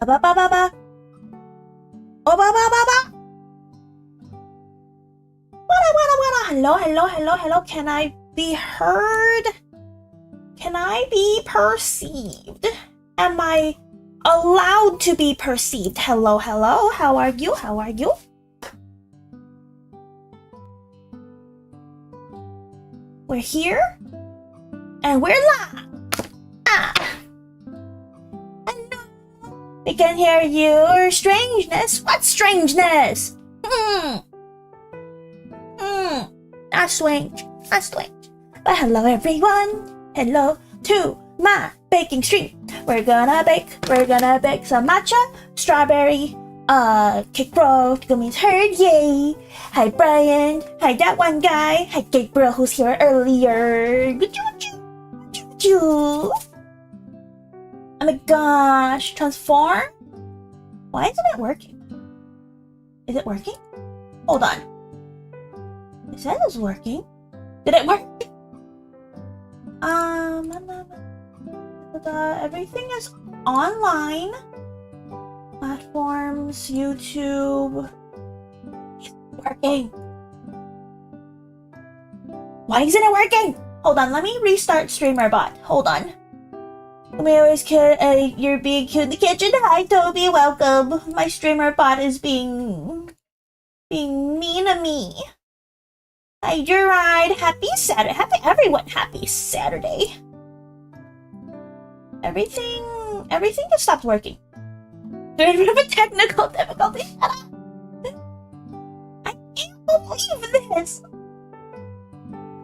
ba ba ba ba. Oh ba ba ba ba. Wada wada wada. Hello, hello, hello, hello. Can I be heard? Can I be perceived? Am I allowed to be perceived? Hello, hello. How are you? How are you? We're here and we're live. Hello. We can hear your strangeness. What strangeness? Not strange. Not strange. But hello, everyone. Hello to my baking stream. We're gonna bake some matcha, strawberry, cake bro, Guumi's heard, yay! Hi Brian, hi that one guy, hi cake bro who's here earlier. Oh my gosh, transform? Why isn't it working? Is it working? Hold on. It says it's working. Did it work? Everything is online. Platforms, YouTube. It's working. Why isn't it working? Hold on, let me restart streamer bot. Hold on. We always care. You're being cute in the kitchen. Hi, Toby. Welcome. My streamer bot is being mean to me. Hi, Gerard. Happy Saturday. Happy everyone. Happy Saturday. Everything just stopped working. There's a bit of a technical difficulty. Shut up. I can't believe this.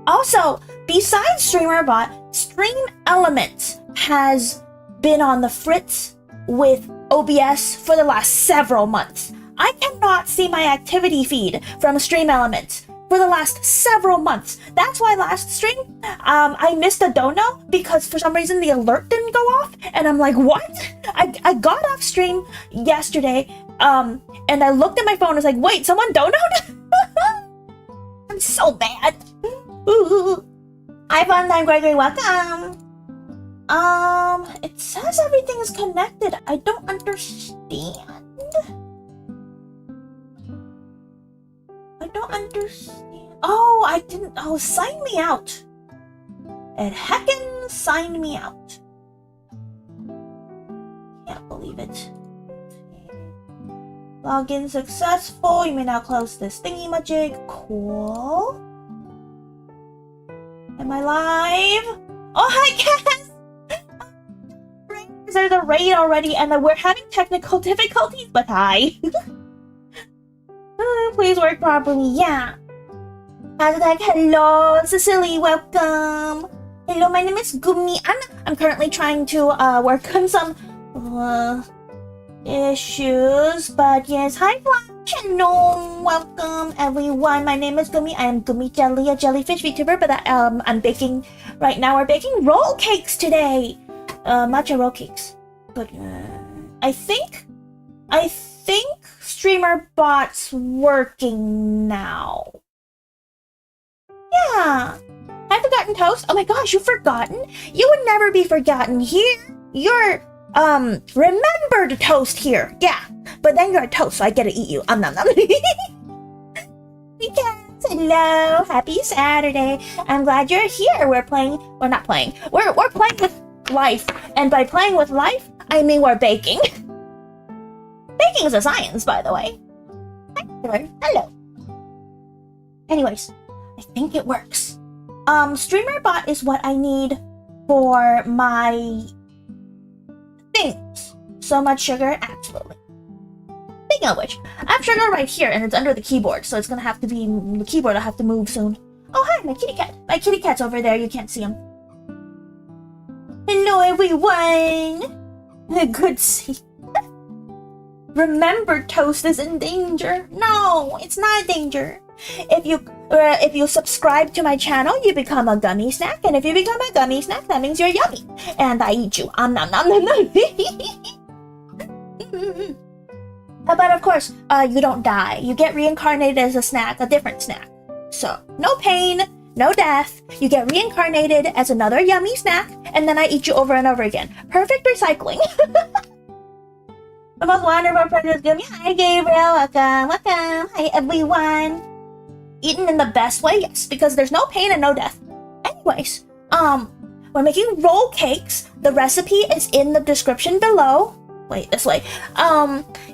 Also, besides StreamerBot, Stream Element has been on the fritz with OBS for the last several months. I cannot see my activity feed from Stream Element for the last several months. That's why last stream, I missed a dono because for some reason the alert didn't go off, and I'm like, what? I got off stream yesterday, and I looked at my phone and was like, wait, someone donoed? I'm so bad. Hi, Fun Time Gregory, welcome. It says everything is connected. I don't understand. I don't understand. Oh, I didn't. Oh, sign me out. It heckin' signed me out. Can't believe it. Login successful. You may now close this thingy-majig. Cool. Am I live? Oh, hi, Cass! There's a raid already, and we're having technical difficulties, but hi. Please work properly, yeah. Hashtag hello, Cecily, welcome. Hello, my name is Guumi. I'm currently trying to work on some issues, but yes, hi, Flash. Hello, welcome everyone. My name is Guumi. I am Guumi Jelly, a jellyfish Vtuber, but I'm baking right now. We're baking roll cakes today. Matcha roll cakes. But I think streamer bot's working now. Yeah. I've forgotten toast. Oh my gosh, you've forgotten? You would never be forgotten here. You're remembered toast here. Yeah. But then you're a toast, so I get to eat you. Nom nom. Yes, hello. Happy Saturday. I'm glad you're here. We're not playing. We're playing with life. And by playing with life, I mean we're baking. Baking is a science, by the way. Hello. Anyways, I think it works. StreamerBot is what I need for my things. So much sugar, absolutely. Speaking of which, I have sugar right here, and it's under the keyboard, so it's gonna have to be the keyboard. I'll have to move soon. Oh, hi, my kitty cat. My kitty cat's over there. You can't see him. Hello, everyone. Good see. Remember, toast is in danger. No, it's not in danger. If you subscribe to my channel, you become a gummy snack, and if you become a gummy snack, that means you're yummy, and I eat you. Nom nom nom nom. But of course, you don't die. You get reincarnated as a snack, a different snack. So no pain, no death. You get reincarnated as another yummy snack, and then I eat you over and over again. Perfect recycling. The most wonderful predators Guumi. Hi Gabriel, welcome. Hi everyone. Eaten in the best way, yes, because there's no pain and no death. Anyways, we're making roll cakes. The recipe is in the description below. Wait, this way.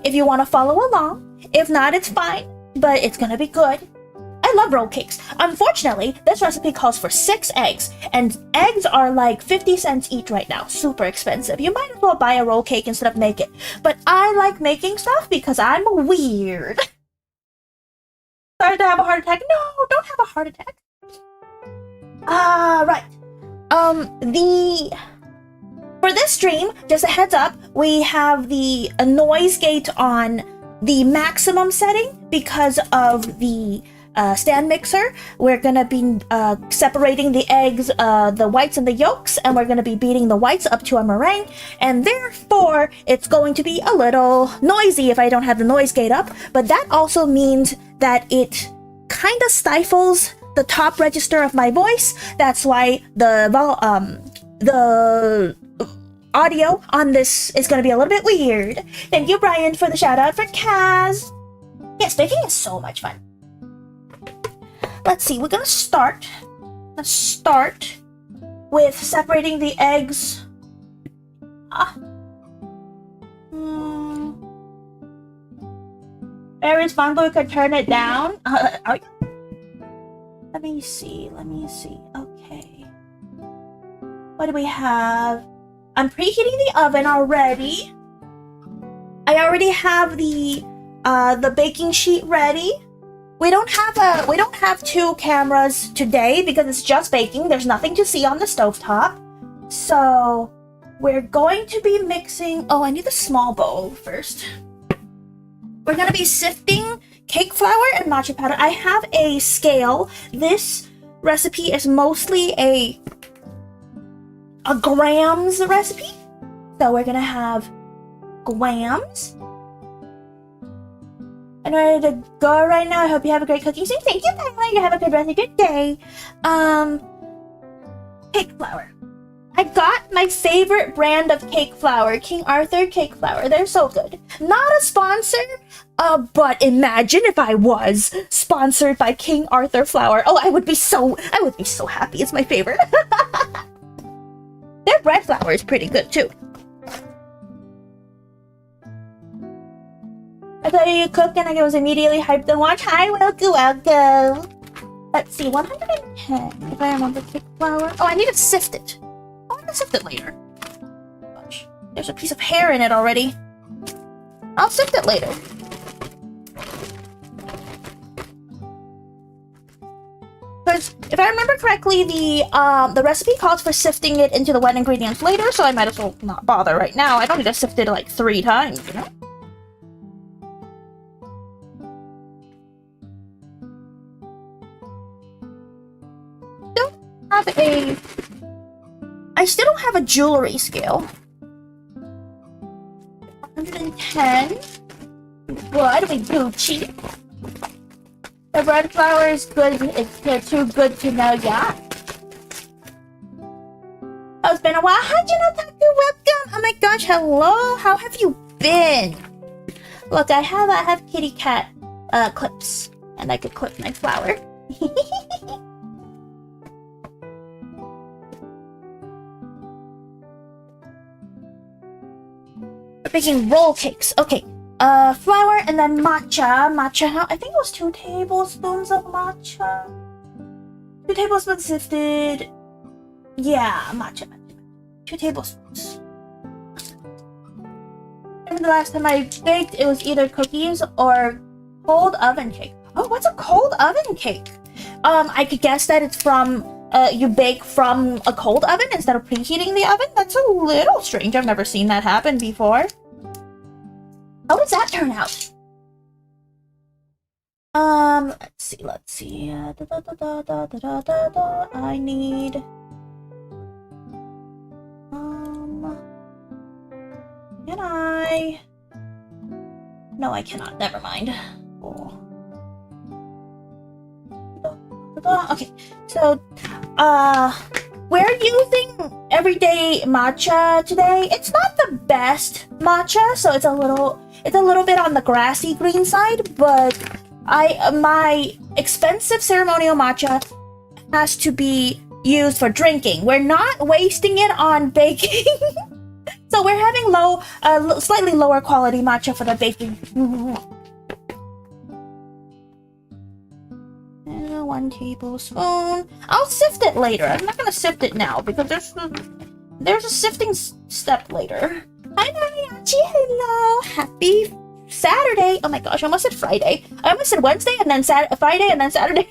If you want to follow along. If not, it's fine, but it's gonna be good. I love roll cakes. Unfortunately, this recipe calls for 6 eggs, and eggs are like 50 cents each right now. Super expensive. You might as well buy a roll cake instead of make it. But I like making stuff because I'm weird. Sorry to have a heart attack. No, don't have a heart attack. Right. For this stream, just a heads up, we have the noise gate on the maximum setting because of the stand mixer. We're gonna be separating the eggs, the whites and the yolks, and we're gonna be beating the whites up to a meringue, and therefore it's going to be a little noisy if I don't have the noise gate up, but that also means that it kind of stifles the top register of my voice. That's why the audio on this is going to be a little bit weird. Thank you, Brian, for the shout out for Kaz. Yes, baking is so much fun. Let's see, we're gonna start. Let's start with separating the eggs. Very responsible, could turn it down. Let me see. Okay. What do we have? I'm preheating the oven already. I already have the baking sheet ready. We don't have 2 cameras today because it's just baking. There's nothing to see on the stovetop. So we're going to be mixing. Oh, I need the small bowl first. We're gonna be sifting cake flour and matcha powder. I have a scale. This recipe is mostly a grams recipe. So we're gonna have grams. I'm ready to go right now. I hope you have a great cooking stream. Thank you, Tyler. You have a good rest of your day. Cake flour. I got my favorite brand of cake flour, King Arthur cake flour. They're so good. Not a sponsor, but imagine if I was sponsored by King Arthur flour. Oh, I would be so happy. It's my favorite. Their bread flour is pretty good too. I thought you cooked and I was immediately hyped to watch. Hi, welcome. Let's see, 110, if I remember cake flour. Oh, I need to sift it. Oh, I'm gonna sift it later. Gosh, there's a piece of hair in it already. I'll sift it later. Because if I remember correctly, the recipe calls for sifting it into the wet ingredients later, so I might as well not bother right now. I don't need to sift it like 3 times, you know? I still don't have a jewelry scale. 110. What? We Gucci. The bread flour is good. They're too good to know yet. Oh, it's been a while. Hi, Himetokki. Welcome. Oh my gosh, hello. How have you been? Look, I have kitty cat clips, and I could clip my flour. We're making roll cakes. Okay. Flour and then matcha. Matcha, I think it was 2 tablespoons of matcha. 2 tablespoons sifted. Yeah, matcha. 2 tablespoons. And the last time I baked, it was either cookies or cold oven cake. Oh, what's a cold oven cake? I could guess that it's from, you bake from a cold oven instead of preheating the oven? That's a little strange. I've never seen that happen before. How does that turn out? Let's see. I need... Can I... No, I cannot. Never mind. Oh. Okay, so, We're using everyday matcha today. It's not the best matcha, so it's a little bit on the grassy green side, but my expensive ceremonial matcha has to be used for drinking. We're not wasting it on baking. So we're having slightly lower quality matcha for the baking. 1 tablespoon. I'll sift it later. I'm not gonna sift it now because there's a sifting step later. Hi Mariachi, hello. Happy Saturday. Oh my gosh, I almost said Friday. I almost said Wednesday and then Friday and then Saturday.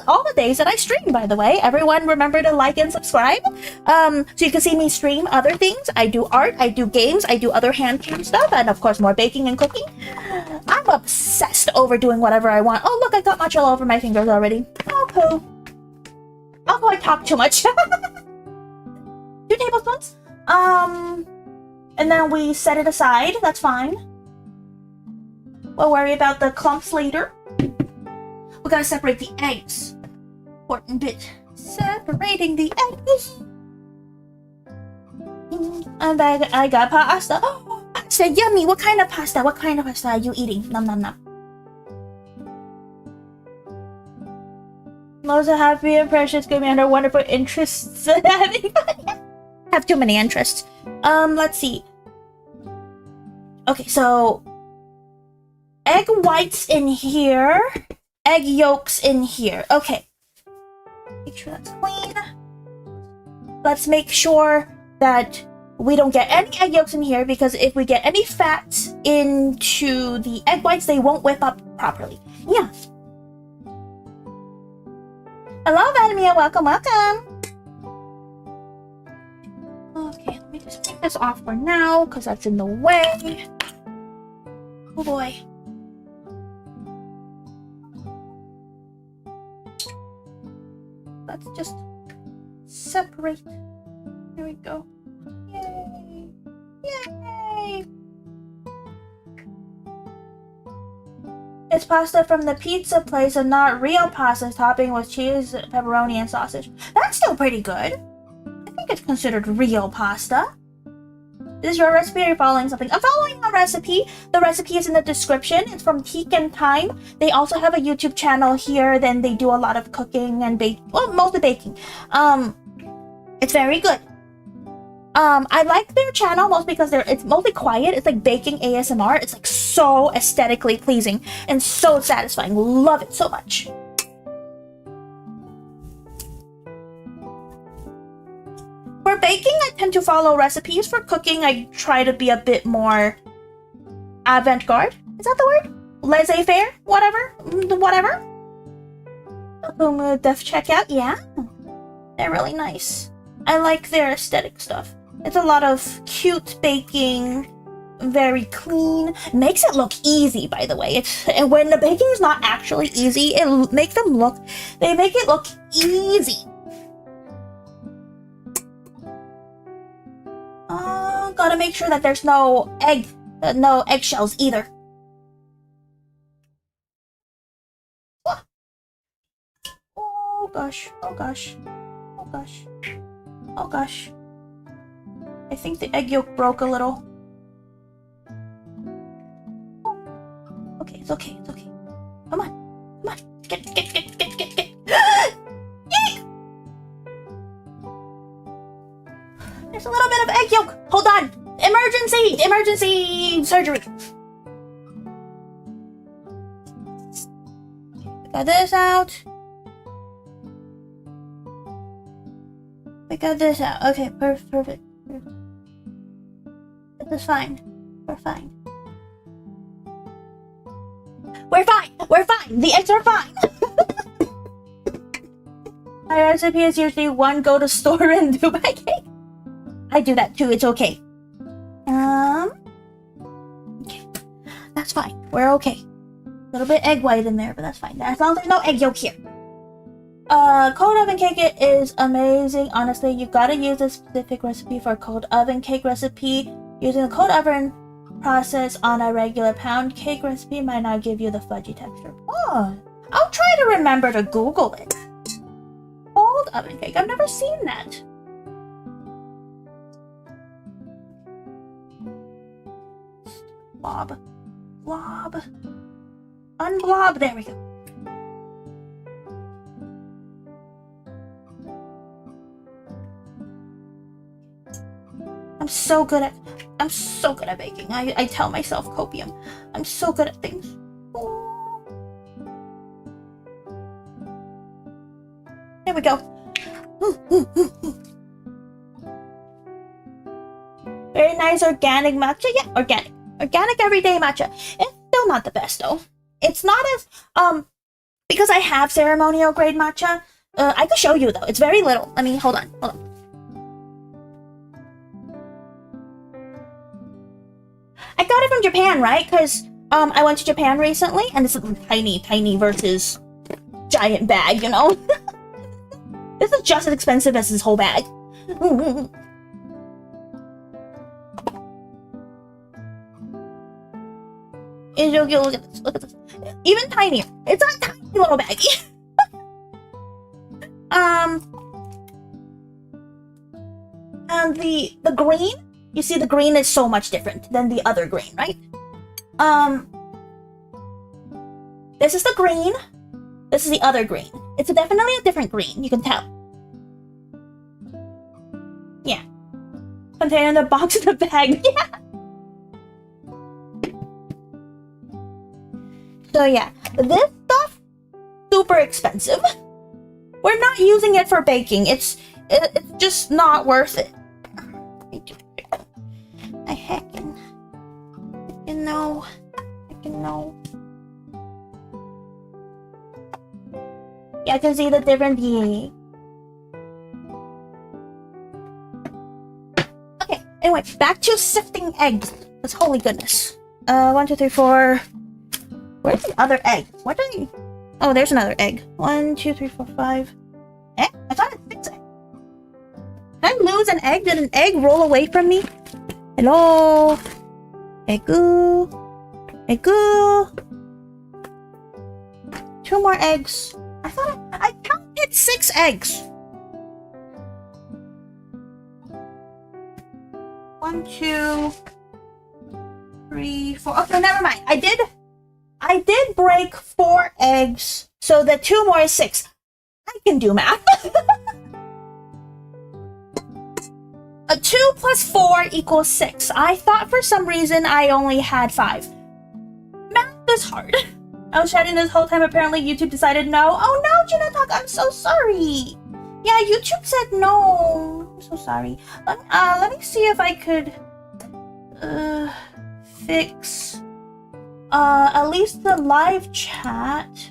all the days that I stream, by the way. Everyone remember to like and subscribe. So you can see me stream other things. I do art, I do games, I do other handcam stuff, and of course more baking and cooking. I'm obsessed over doing whatever I want. Oh look, I got matcha all over my fingers already. Oh poo. Oh, I talk too much. 2 tablespoons. And then we set it aside. That's fine. We'll worry about the clumps later. We gotta separate the eggs. Important bit. Separating the eggs. And I got pasta. Oh, pasta, yummy. What kind of pasta? What kind of pasta are you eating? Nom nom nom. Most happy and precious, good man, wonderful interests. Have too many interests. Let's see. Okay, so egg whites in here. Egg yolks in here. Okay. Make sure that's clean. Let's make sure that we don't get any egg yolks in here, because if we get any fat into the egg whites, they won't whip up properly. Yeah. Hello, Vladimir. Welcome, welcome. Okay, let me just take this off for now, because that's in the way. Oh boy. Let's just separate. There we go. Yay! Yay! It's pasta from the pizza place and not real pasta topping with cheese, pepperoni, and sausage. That's still pretty good. I think it's considered real pasta. This is your recipe, or you're following something? I'm following a recipe. The recipe is in the description. It's from Teak and Time. They also have a YouTube channel here. Then they do a lot of cooking and well, mostly baking. It's very good. I like their channel mostly because it's mostly quiet. It's like baking ASMR. It's like so aesthetically pleasing and so satisfying. Love it so much. For baking, I tend to follow recipes. For cooking, I try to be a bit more avant-garde. Is that the word? Laissez-faire? Whatever. Whatever. Def checkout. Yeah. They're really nice. I like their aesthetic stuff. It's a lot of cute baking. Very clean. Makes it look easy, by the way. And when the baking is not actually easy, they make it look easy. Gotta make sure that there's no eggshells either. Oh gosh, oh gosh, oh gosh, oh gosh. I think the egg yolk broke a little. Okay, it's okay, it's okay. Come on, come on, get. There's a little bit of egg yolk. Hold on. Emergency surgery. Got this out. We got this out. Okay, perfect. This is fine. We're fine. We're fine. We're fine. The eggs are fine. My recipe is usually 1 go to store and do my cake. I do that too. It's okay. Okay. That's fine. We're okay. A little bit egg white in there, but that's fine. As long as there's no egg yolk here. Cold oven cake is amazing. Honestly, you gotta use a specific recipe for a cold oven cake recipe. Using the cold oven process on a regular pound cake recipe might not give you the fudgy texture. Oh, I'll try to remember to Google it. Cold oven cake. I've never seen that. Blob. Blob. Unblob. There we go. I'm so good at baking. I tell myself copium. I'm so good at things. Oh. There we go. Very nice organic matcha. Yeah, organic. Organic everyday matcha. It's still not the best though. It's not as because I have ceremonial grade matcha. I could show you though. It's very little. Let me hold on. I got it from Japan, right? Because I went to Japan recently, and it's a tiny versus giant bag, you know? This is just as expensive as this whole bag. Look at this, look at this. Even tinier. It's a tiny little baggie. And the green, you see the green is so much different than the other green, right? This is the green. This is the other green. It's definitely a different green, you can tell. Yeah. Container in the box in the bag. Yeah. So yeah, this stuff, super expensive. We're not using it for baking. It's just not worth it. I heckin' know. Yeah, I can see the different. Yeah. Okay. Anyway, back to sifting eggs. That's holy goodness. 1, 2, 3, 4. Where's the other egg? What are you? Oh, there's another egg. 1, 2, 3, 4, 5. Eh? I thought it's 6 eggs. Did I lose an egg? Did an egg roll away from me? Hello? Eggu. Eggu. 2 more eggs. I thought I counted 6 eggs. 1, 2, 3, 4. Okay, never mind. I did break 4 eggs, so the 2 more is 6. I can do math. 2 plus 4 equals 6. I thought for some reason I only had 5. Math is hard. I was chatting this whole time. Apparently YouTube decided no. Oh no, Junataka, I'm so sorry. Yeah, YouTube said no. I'm so sorry. Let me see if I could fix at least the live chat.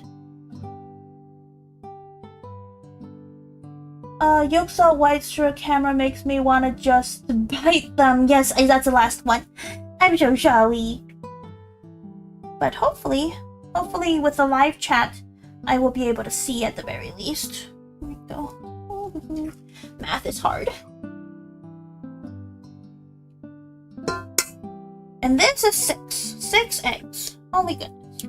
Yolk salt whites through a camera makes me want to just bite them. Yes, that's the last one. I'm so sorry. But hopefully with the live chat, I will be able to see at the very least. Here we go. Math is hard. And this is 6. 6 eggs. Holy goodness.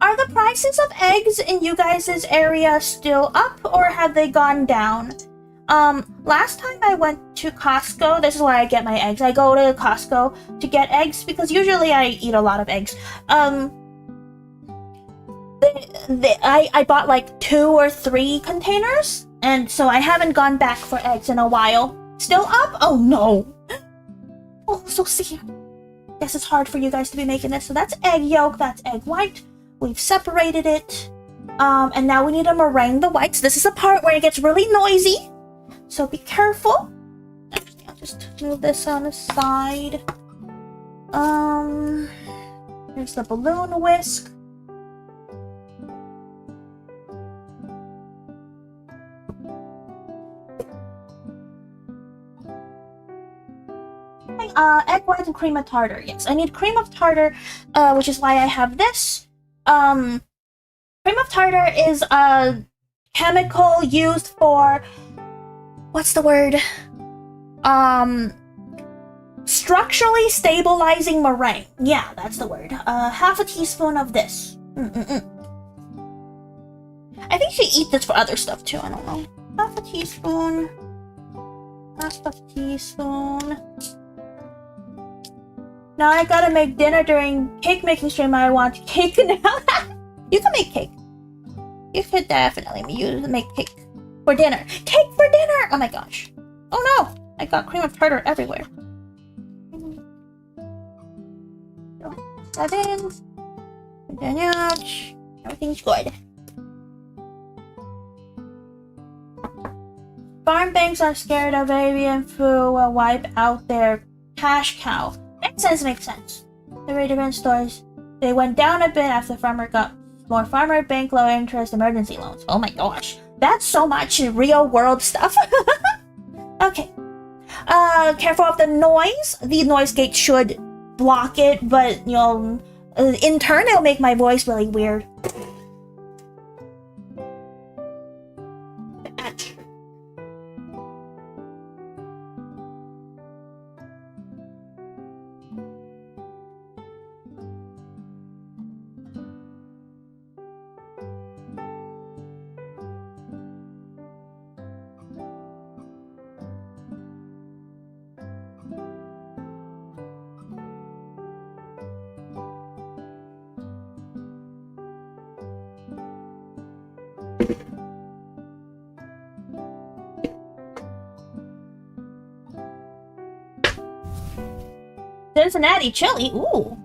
Are the prices of eggs in you guys' area still up, or have they gone down? Last time I went to Costco, this is where I get my eggs. I go to Costco to get eggs because usually I eat a lot of eggs. I bought like 2 or 3 containers, and so I haven't gone back for eggs in a while. Still up? Oh no. Oh, so sad. Guess it's hard for you guys to be making this. So that's egg yolk, that's egg white. We've separated it. And now we need to meringue the whites. This is the part where it gets really noisy, so be careful. Actually, I'll just move this on the side. Here's the balloon whisk. Egg white and cream of tartar. Yes, I need cream of tartar, which is why I have this. Cream of tartar is a chemical used for, what's the word? Structurally stabilizing meringue. Yeah, that's the word. Half a teaspoon of this. I think you eat this for other stuff too, I don't know. Half a teaspoon. Half a teaspoon. Now I gotta make dinner during cake making stream. I want cake now. You can make cake. You could definitely make cake for dinner. Cake for dinner! Oh my gosh. Oh no! I got cream of tartar everywhere. Throw that in. And then out. Everything's good. Farm banks are scared of avian flu will wipe out their cash cow. Makes sense, makes sense. The rate of stores, they went down a bit after farmer got more farmer bank low interest emergency loans. Oh my gosh. That's so much real world stuff. Okay. Careful of the noise. The noise gate should block it, but you know, in turn it'll make my voice really weird. Cincinnati chili, ooh.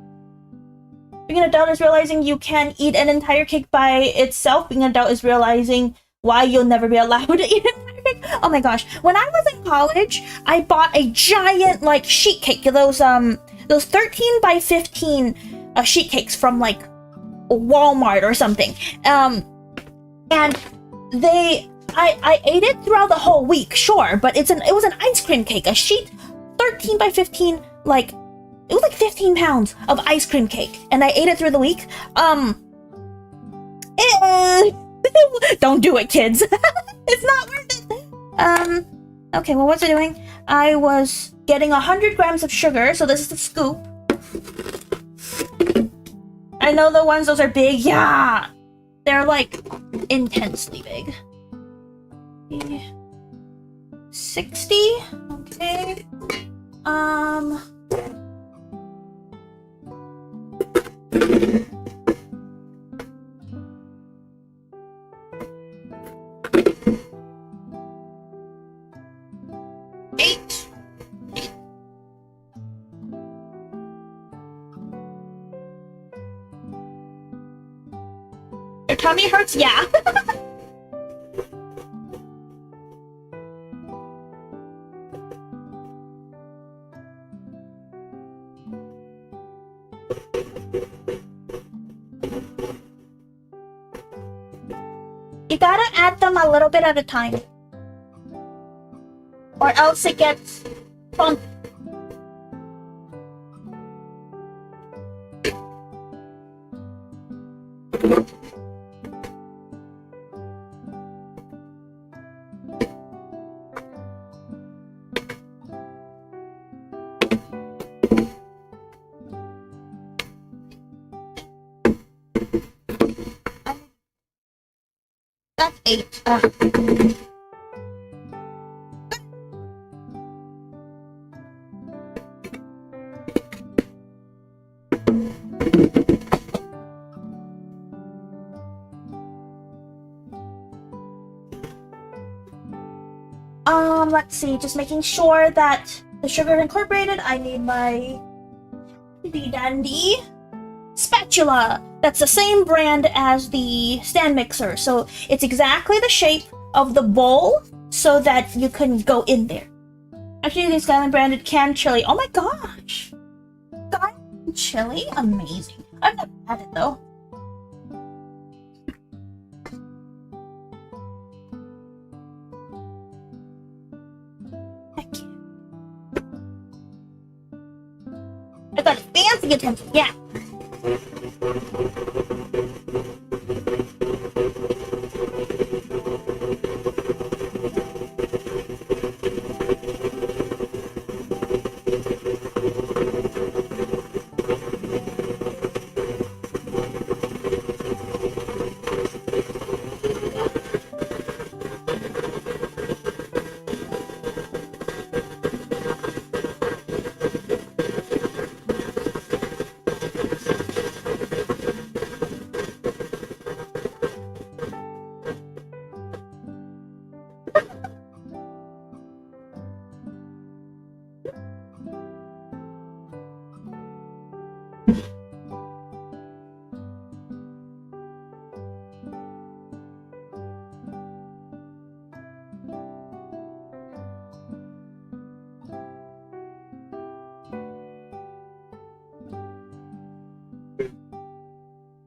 Being an adult is realizing you can eat an entire cake by itself. Being an adult is realizing why you'll never be allowed to eat an entire cake. Oh my gosh. When I was in college, I bought a giant, like, sheet cake. Those 13 by 15 sheet cakes from, like, Walmart or something. And I ate it throughout the whole week, sure, but it was an ice cream cake. A sheet 13 by 15, like, it was like 15 pounds of ice cream cake, and I ate it through the week. Don't do it, kids. It's not worth it. Okay, well, what's it doing? I was getting 100 grams of sugar, so this is the scoop. I know the ones, those are big. Yeah, they're like intensely big. 60. Okay. Your tummy hurts? Yeah. You gotta add them a little bit at a time, or else it gets funky. That's 8. Let's see, just making sure that the sugar is incorporated. I need my dandy spatula. That's the same brand as the stand mixer, so it's exactly the shape of the bowl so that you can go in there. Actually, using Skyline branded canned chili. Oh my gosh! Skyline chili? Amazing. I've never had it though. Heck yeah. I got fancy utensils, yeah.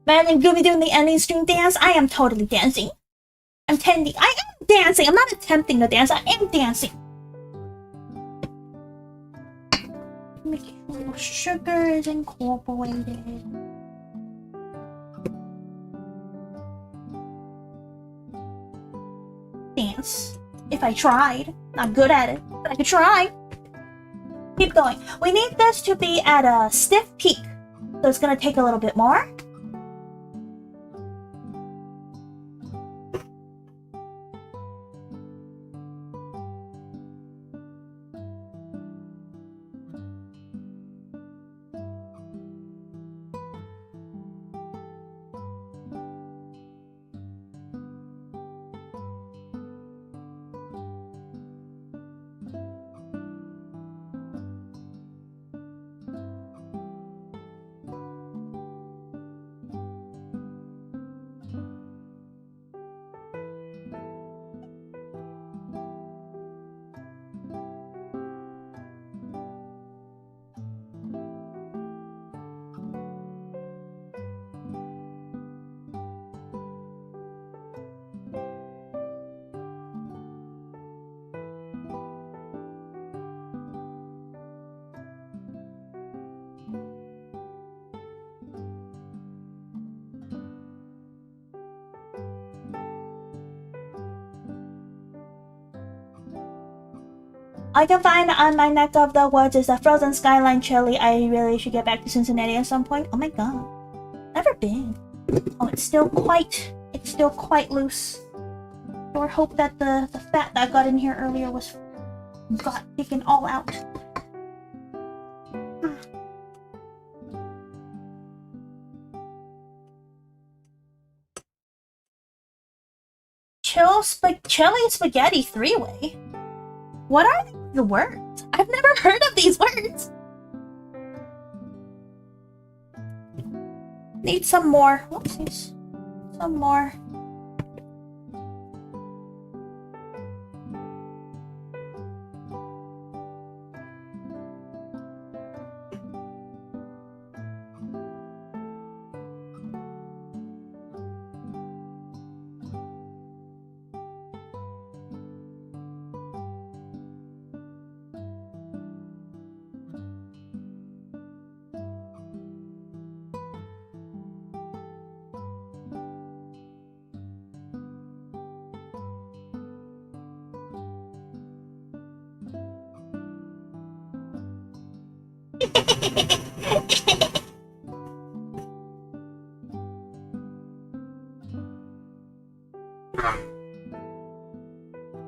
Imagine Guumi doing the ending stream dance. I am totally dancing. I am dancing. I'm not attempting to dance. I am dancing. Make sure sugar is incorporated. Dance. If I tried. Not good at it, but I could try. Keep going. We need this to be at a stiff peak. So it's gonna take a little bit more. I can find on my neck of the woods is a frozen skyline chili. I really should get back to Cincinnati at some point. Oh my god. Never been. Oh, it's still quite loose. Or hope that the fat that got in here earlier got taken all out. Chili spaghetti three-way. What are the words? I've never heard of these words. Need some more. Whoopsies. Some more.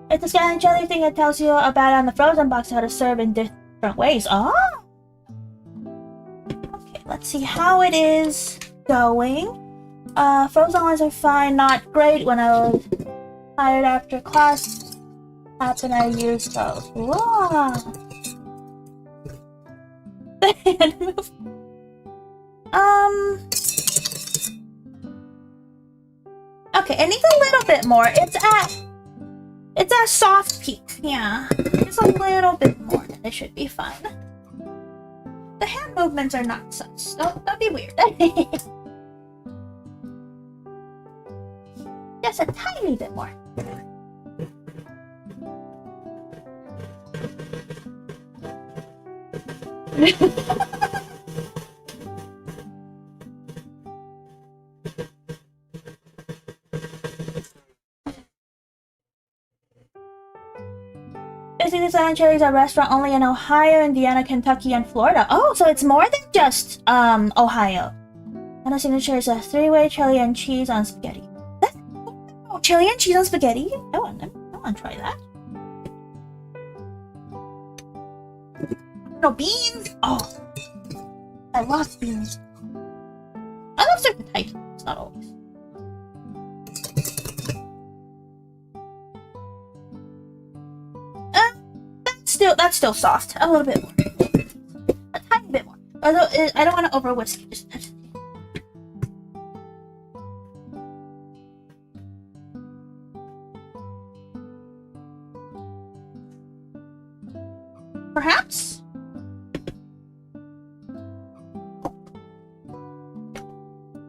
It's a scanning jelly thing that tells you about on the frozen box how to serve in different ways. Oh! Okay, let's see how it is going. Frozen ones are fine, not great. When I was tired after class, happened I used those. Whoa! The hand move. Okay, it needs a little bit more. It's at soft peak. Yeah, just a little bit more, and it should be fine. The hand movements are not sus. Don't be weird. Just a tiny bit more. Basically, Silent Cherry is a restaurant only in Ohio, Indiana, Kentucky, and Florida. Oh, so it's more than just Ohio. And a signature is a three-way chili and cheese on spaghetti. Oh, chili and cheese on spaghetti? I want to try that. No beans. Oh, I love beans. I love certain types. It's not always. That's still soft. A little bit more. A tiny bit more. Although I don't want to over whisk it. Just perhaps?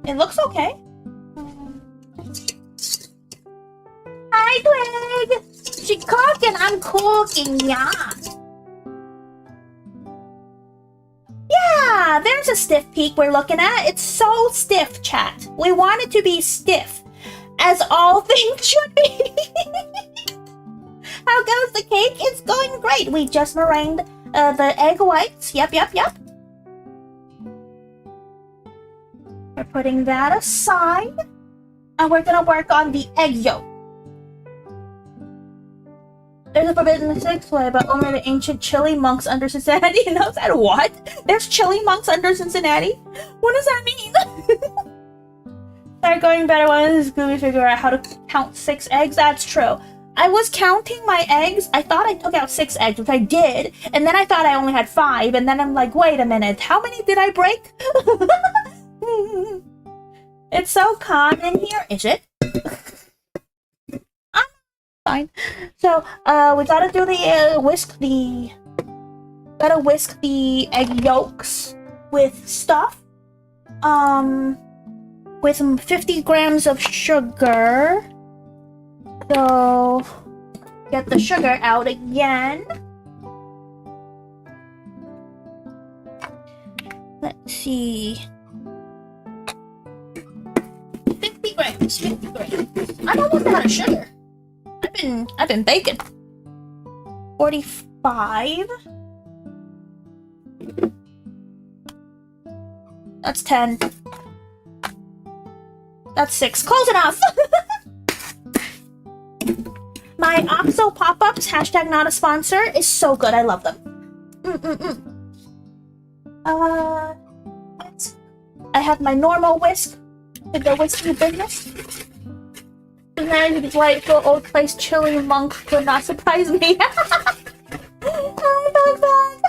It looks okay. Hi, Twig! She cooking, I'm cooking, yeah. Yeah, there's a stiff peak we're looking at. It's so stiff, chat. We want it to be stiff, as all things should be. How goes the cake? It's going great. We just meringued the egg whites. Yep. We're putting that aside, and we're gonna work on the egg yolk. There's a forbidden sex play, but only the ancient chili monks under Cincinnati knows that. What? There's chili monks under Cincinnati? What does that mean? Start going better once Guumi figure out how to count 6 eggs. That's true. I was counting my eggs. I thought I took out 6 eggs, which I did, and then I thought I only had 5, and then I'm like, wait a minute, how many did I break? It's so calm in here, is it? Fine. So, we gotta do the whisk the egg yolks with stuff. With 50 grams of sugar. So, get the sugar out again. Let's see. 50 grams. I'm almost out of sugar. I've been baking. 45. That's 10. That's 6. Close enough. My OXO pop-ups, hashtag not a sponsor, is so good. I love them. I have my normal whisk to go whiskey business. And then the delightful old place chili monk could not surprise me.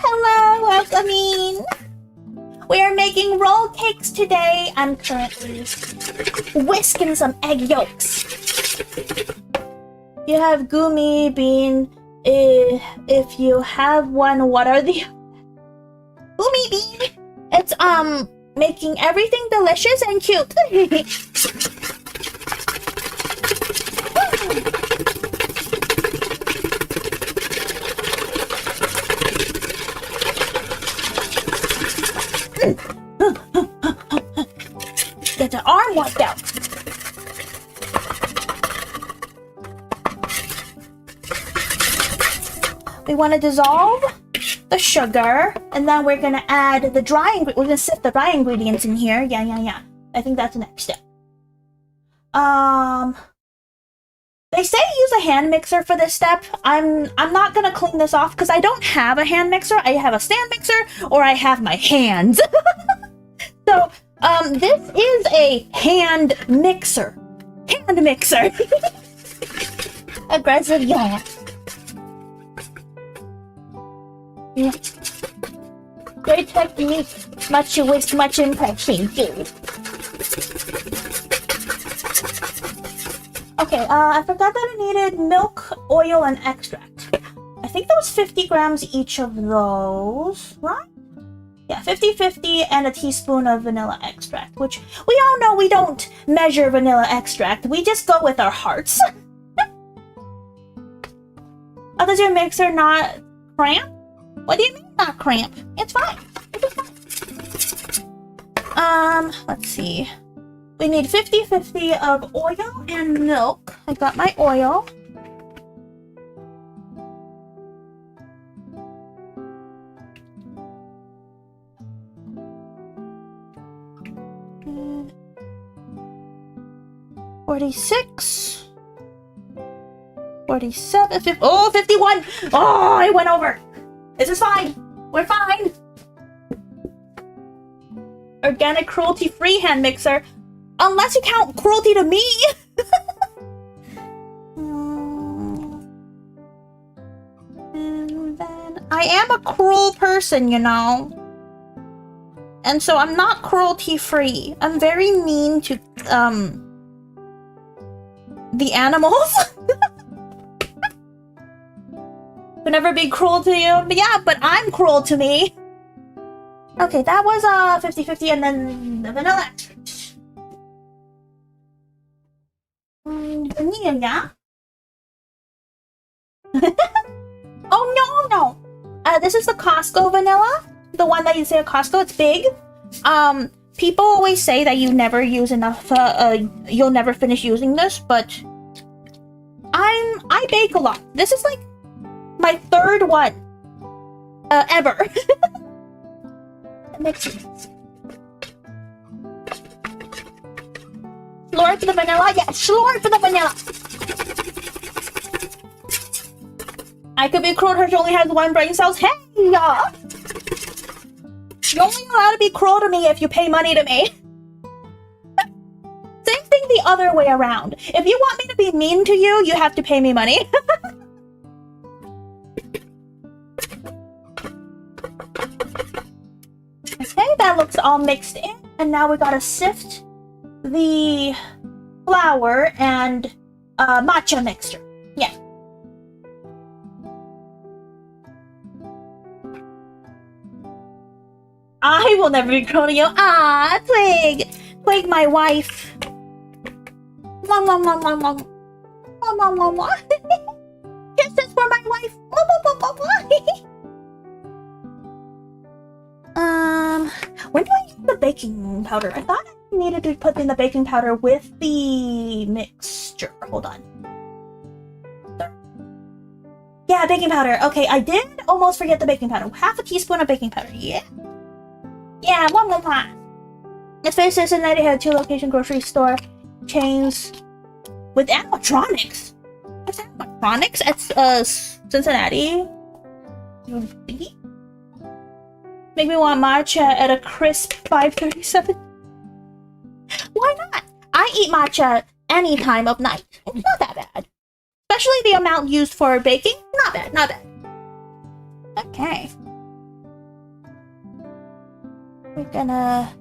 Hello, welcome. We are making roll cakes today. I'm currently whisking some egg yolks. You have Guumi bean. If you have one, what are the Guumi bean? It's making everything delicious and cute. Get the arm wiped out. We want to dissolve the sugar, and then we're gonna add the dry. We're gonna sift the dry ingredients in here. Yeah. I think that's the next step. They say use a hand mixer for this step. I'm not gonna clean this off because I don't have a hand mixer. I have a stand mixer, or I have my hands. So, this is a hand mixer. Hand mixer. Aggressive, yeah. Great technique. Much with much impression, dude. Okay, I forgot that I needed milk, oil, and extract. I think that was 50 grams each of those, right? Yeah, 50-50 and a teaspoon of vanilla extract, which we all know we don't measure vanilla extract. We just go with our hearts. Oh, does your mixer not cramp? What do you mean not cramp? It's fine. It's fine. Let's see. We need 50-50 of oil and milk. I got my oil. And 46. 47. 50, oh, 51. Oh, I went over. This is fine. We're fine. Organic cruelty-free hand mixer. Unless you count cruelty to me. And then I am a cruel person, you know. And so I'm not cruelty-free. I'm very mean to the animals. Would never be cruel to you. But yeah, but I'm cruel to me. Okay, that was 50-50 and then the vanilla extract. vanilla. Oh no. This is the Costco vanilla. The one that you say at Costco. It's big. People always say that you never use enough. You'll never finish using this, but I bake a lot. This is like my third one ever. Mix it. Slurp for the vanilla. Yeah, slurp for the vanilla. I could be cruel. Her. She only has one brain cells. Hey, y'all. You're only allowed to be cruel to me if you pay money to me. Same thing the other way around. If you want me to be mean to you, you have to pay me money. Okay, that looks all mixed in. And now we gotta sift the flour and matcha mixture. Yeah. I will never be cruel to you. Ah, Twig. Twig, my wife. Mwah, mwah, mwah, mwah, mwah. Mwah, mwah, mwah, mwah. Kisses for my wife. Mwah, mwah, mwah, mwah, mwah. When do I use the baking powder? I thought I needed to put in the baking powder with the mixture. Hold on. Yeah, baking powder. Okay, I did almost forget the baking powder. Half a teaspoon of baking powder. Yeah. Yeah, one more. It's based in Cincinnati. Had 2 location grocery store chains with animatronics. What's animatronics at Cincinnati? Make me want matcha at a crisp 5:37. Why not? I eat matcha any time of night. It's not that bad. Especially the amount used for baking. Not bad, not bad. Okay. We're gonna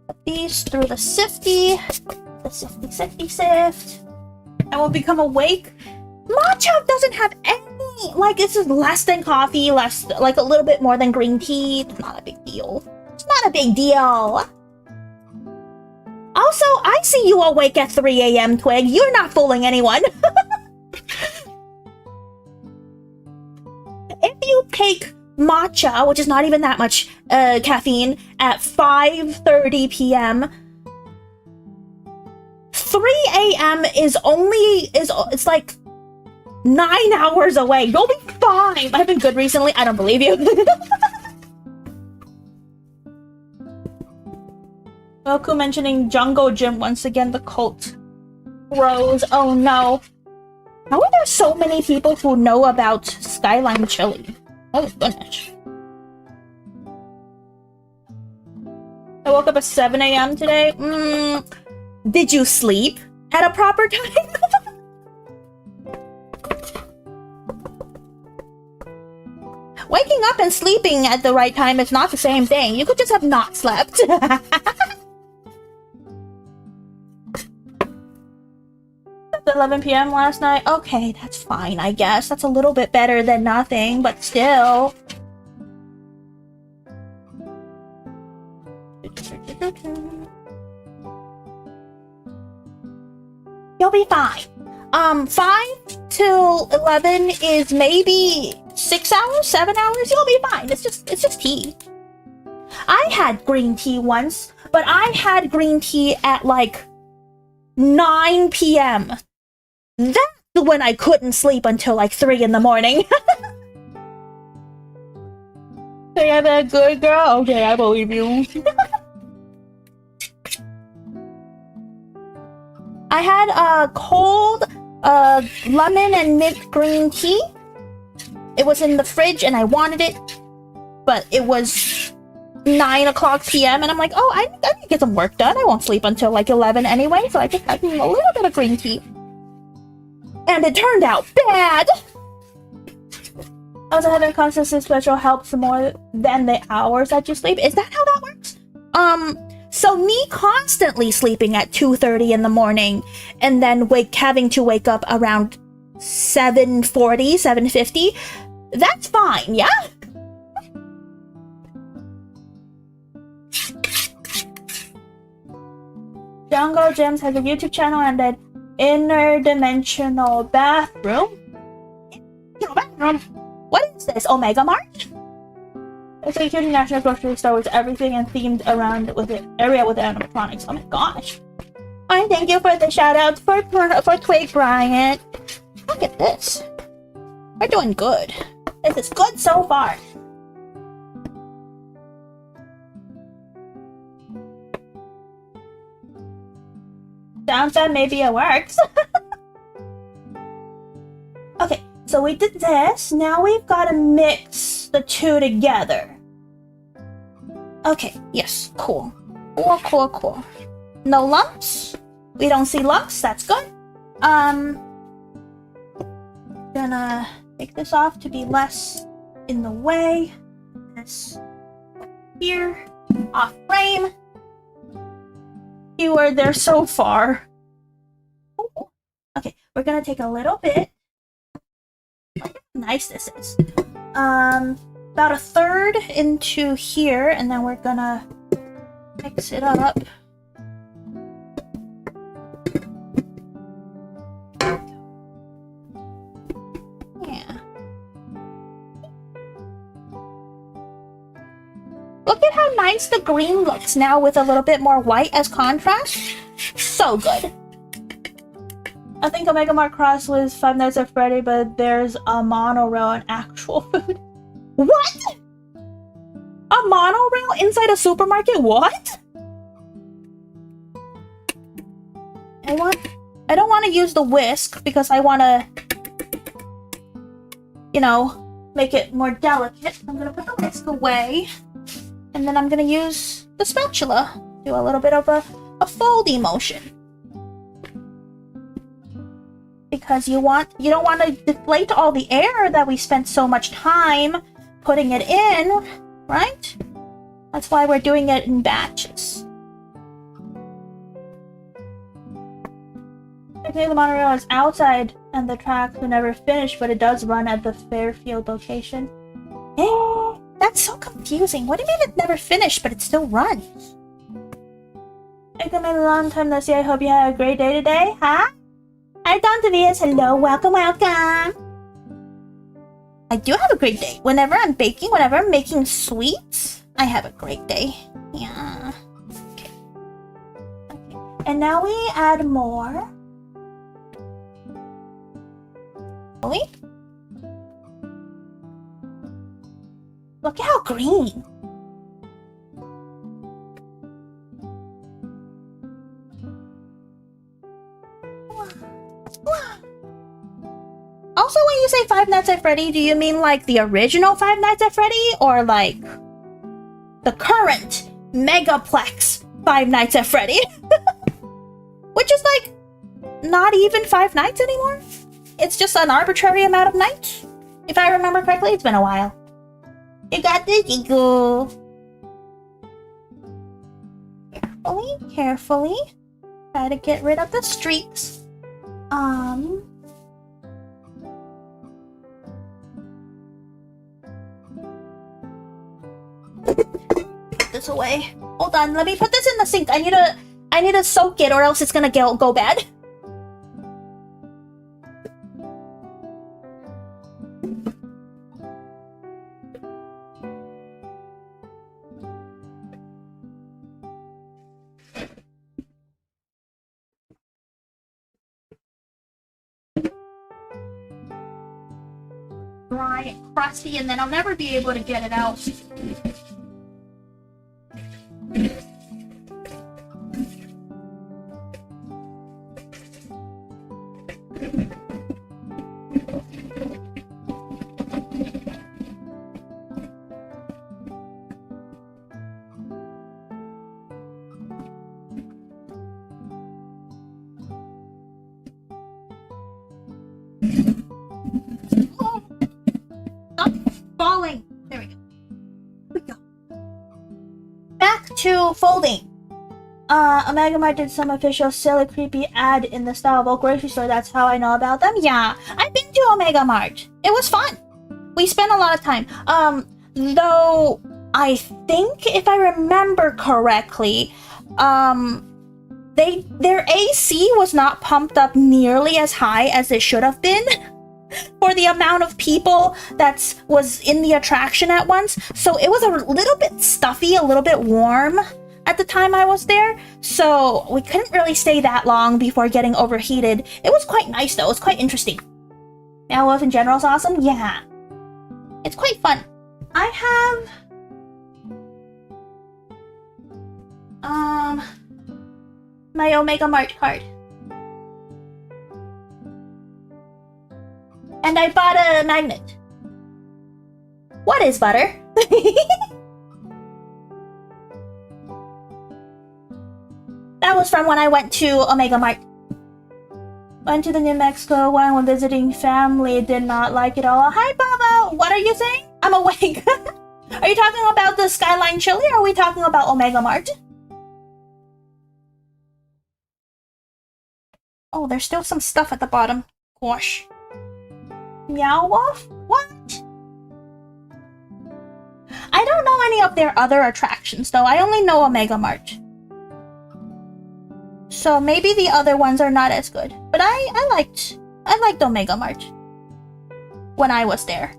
put these through the sifty. The sifty sift. I will become awake. Matcha doesn't have any, like, this is less than coffee, less, like a little bit more than green tea. It's not a big deal. It's not a big deal. Also, I see you awake at 3 a.m., Twig. You're not fooling anyone. If you take matcha, which is not even that much caffeine, at 5:30 p.m., 3 a.m. it's like 9 hours away. You'll be fine. I've been good recently. I don't believe you. Goku mentioning Jungle Gym once again. The cult rose. Oh no. How are there so many people who know about Skyline Chili? Oh goodness. I woke up at 7 a.m. today. Did you sleep at a proper time? Waking up and sleeping at the right time is not the same thing. You could just have not slept. 11 p.m. last night. Okay, that's fine, I guess. That's a little bit better than nothing, but still. You'll be fine. 5 till 11 is maybe 6 hours, 7 hours. You'll be fine. It's just tea. I had green tea once, but I had green tea at like 9 p.m. That's when I couldn't sleep until like 3 in the morning. Say I'm a good girl. Okay, I believe you. I had a cold lemon and mint green tea. It was in the fridge and I wanted it, but it was 9 o'clock p.m. and I'm like, oh, I need to get some work done. I won't sleep until like 11 anyway, so I just had a little bit of green tea. And it turned out bad! Also, having constant special helps more than the hours that you sleep. Is that how that works? So me constantly sleeping at 2:30 in the morning and then having to wake up around 7:40, 7:50, that's fine, yeah? Jungle Gems has a YouTube channel and then interdimensional bathroom. What is this? Omega Mart? It's a huge national grocery store with everything and themed around with it area with animatronics. Oh my gosh. Alright, thank you for the shout out for Twig Bryant. Look at this. We're doing good. This is good so far. Downside, maybe it works. Okay, so we did this. Now we've got to mix the two together. Okay, yes, cool. Cool. No lumps. We don't see lumps. That's good. Gonna take this off to be less in the way. This here, off frame. You were there so far. Okay, we're gonna take a little bit. Look how nice this is. About a third into here, and then we're gonna mix it up. Yeah. Look at how nice the green looks now with a little bit more white as contrast. So good. I think Omega Mart Cross was Five Nights at Freddy, but there's a monorail and actual food. What? A monorail inside a supermarket? What? I don't want to use the whisk because I want to, you know, make it more delicate. I'm going to put the whisk away. And then I'm going to use the spatula. Do a little bit of a foldy motion. Because you don't want to deflate all the air that we spent so much time putting it in, right? That's why we're doing it in batches. Okay, the monorail is outside and the tracks are never finished, but it does run at the Fairfield location. That's so confusing. What do you mean it never finished, but it still runs? It's been a long time no see. I hope you had a great day today, huh? Hi, Don Tobias. Hello, welcome. I do have a great day. Whenever I'm baking, whenever I'm making sweets, I have a great day. Yeah. Okay. And now we add more. Look at how green. Also, when you say Five Nights at Freddy, do you mean like the original Five Nights at Freddy or like the current Megaplex Five Nights at Freddy? Which is like not even 5 nights anymore? It's just an arbitrary amount of nights? If I remember correctly, it's been a while. You got this, Eagle. Carefully. Try to get rid of the streaks. Put this away. Hold on, let me put this in the sink. I need to soak it or else it's gonna go bad. Dry and crusty, and then I'll never be able to get it out. To folding. Omega Mart did some official silly creepy ad in the style of old grocery store. That's how I know about them. Yeah, I've been to Omega Mart. It was fun. We spent a lot of time. Though I think if I remember correctly, their AC was not pumped up nearly as high as it should have been for the amount of people that was in the attraction at once. So it was a little bit stuffy, a little bit warm at the time I was there. So we couldn't really stay that long before getting overheated. It was quite nice though. It was quite interesting. Now Wolf in general is awesome. Yeah, it's quite fun. I have my Omega Mart card. And I bought a magnet. What is butter? That was from when I went to Omega Mart. Went to the New Mexico one when visiting family. Did not like it all. Hi, Baba. What are you saying? I'm awake. Are you talking about the Skyline Chili or are we talking about Omega Mart? Oh, there's still some stuff at the bottom. Gosh. Meow Wolf? What? I don't know any of their other attractions though. I only know Omega Mart. So maybe the other ones are not as good. But I liked Omega Mart when I was there.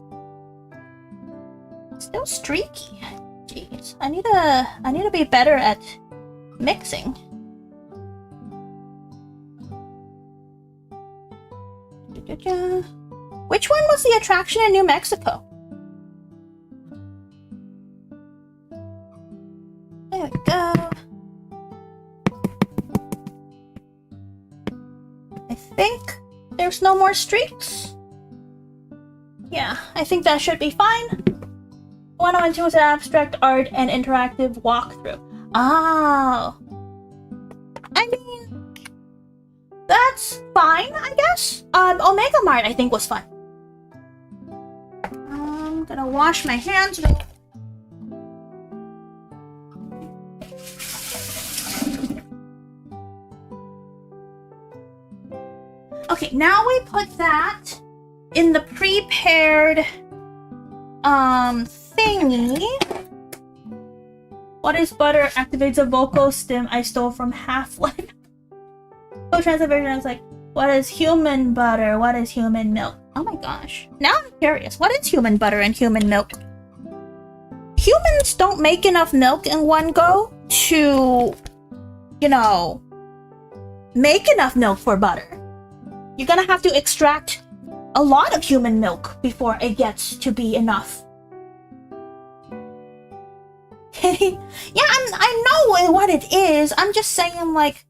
Still streaky. Jeez. I need to be better at mixing. Which one was the attraction in New Mexico? There we go. I think there's no more streaks. Yeah, I think that should be fine. One on two was an abstract art and interactive walkthrough. Oh. I mean, that's fine, I guess. Omega Mart, I think, was fun. I'm gonna wash my hands. Okay, now we put that in the prepared thingy. What is butter? Activates a vocal stim I stole from Half-Life. So translation is like, what is human butter? What is human milk? Oh my gosh. Now I'm curious. What is human butter and human milk? Humans don't make enough milk in one go to, you know, make enough milk for butter. You're gonna have to extract a lot of human milk before it gets to be enough. Yeah, I know what it is. I'm just saying, like,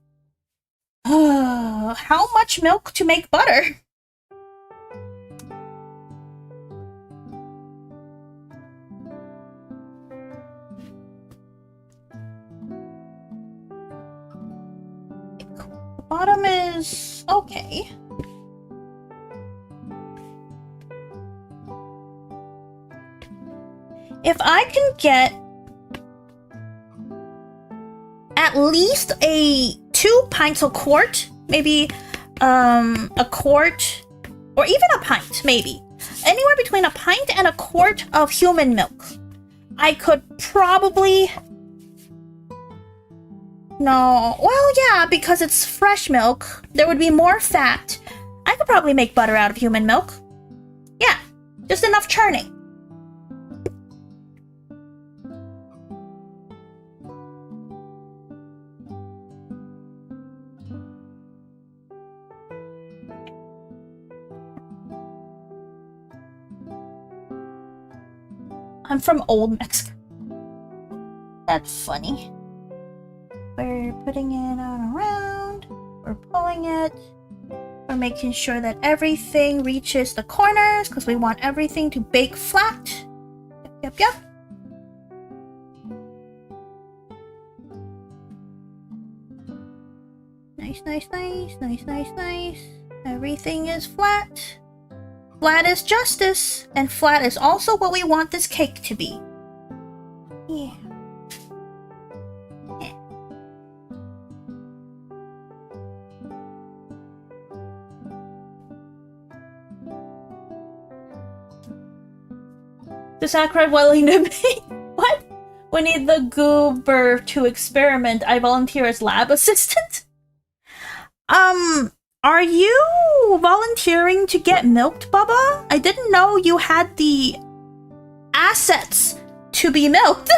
how much milk to make butter? The bottom is okay. If I can get at least 2 pints, a quart, maybe a quart, or even a pint, maybe. Anywhere between a pint and a quart of human milk. I could probably... No, well, yeah, because it's fresh milk, there would be more fat. I could probably make butter out of human milk. Yeah, just enough churning. I'm from old Mexico. That's funny. We're putting it on around. We're pulling it. We're making sure that everything reaches the corners because we want everything to bake flat. Yep, yep, yep. Nice, nice, nice, nice, nice, nice. Everything is flat. Flat is justice, and flat is also what we want this cake to be. Yeah. Yeah. The sacred willing to be. What? We need the goober to experiment. I volunteer as lab assistant. Are you volunteering to get milked, Bubba? I didn't know you had the assets to be milked.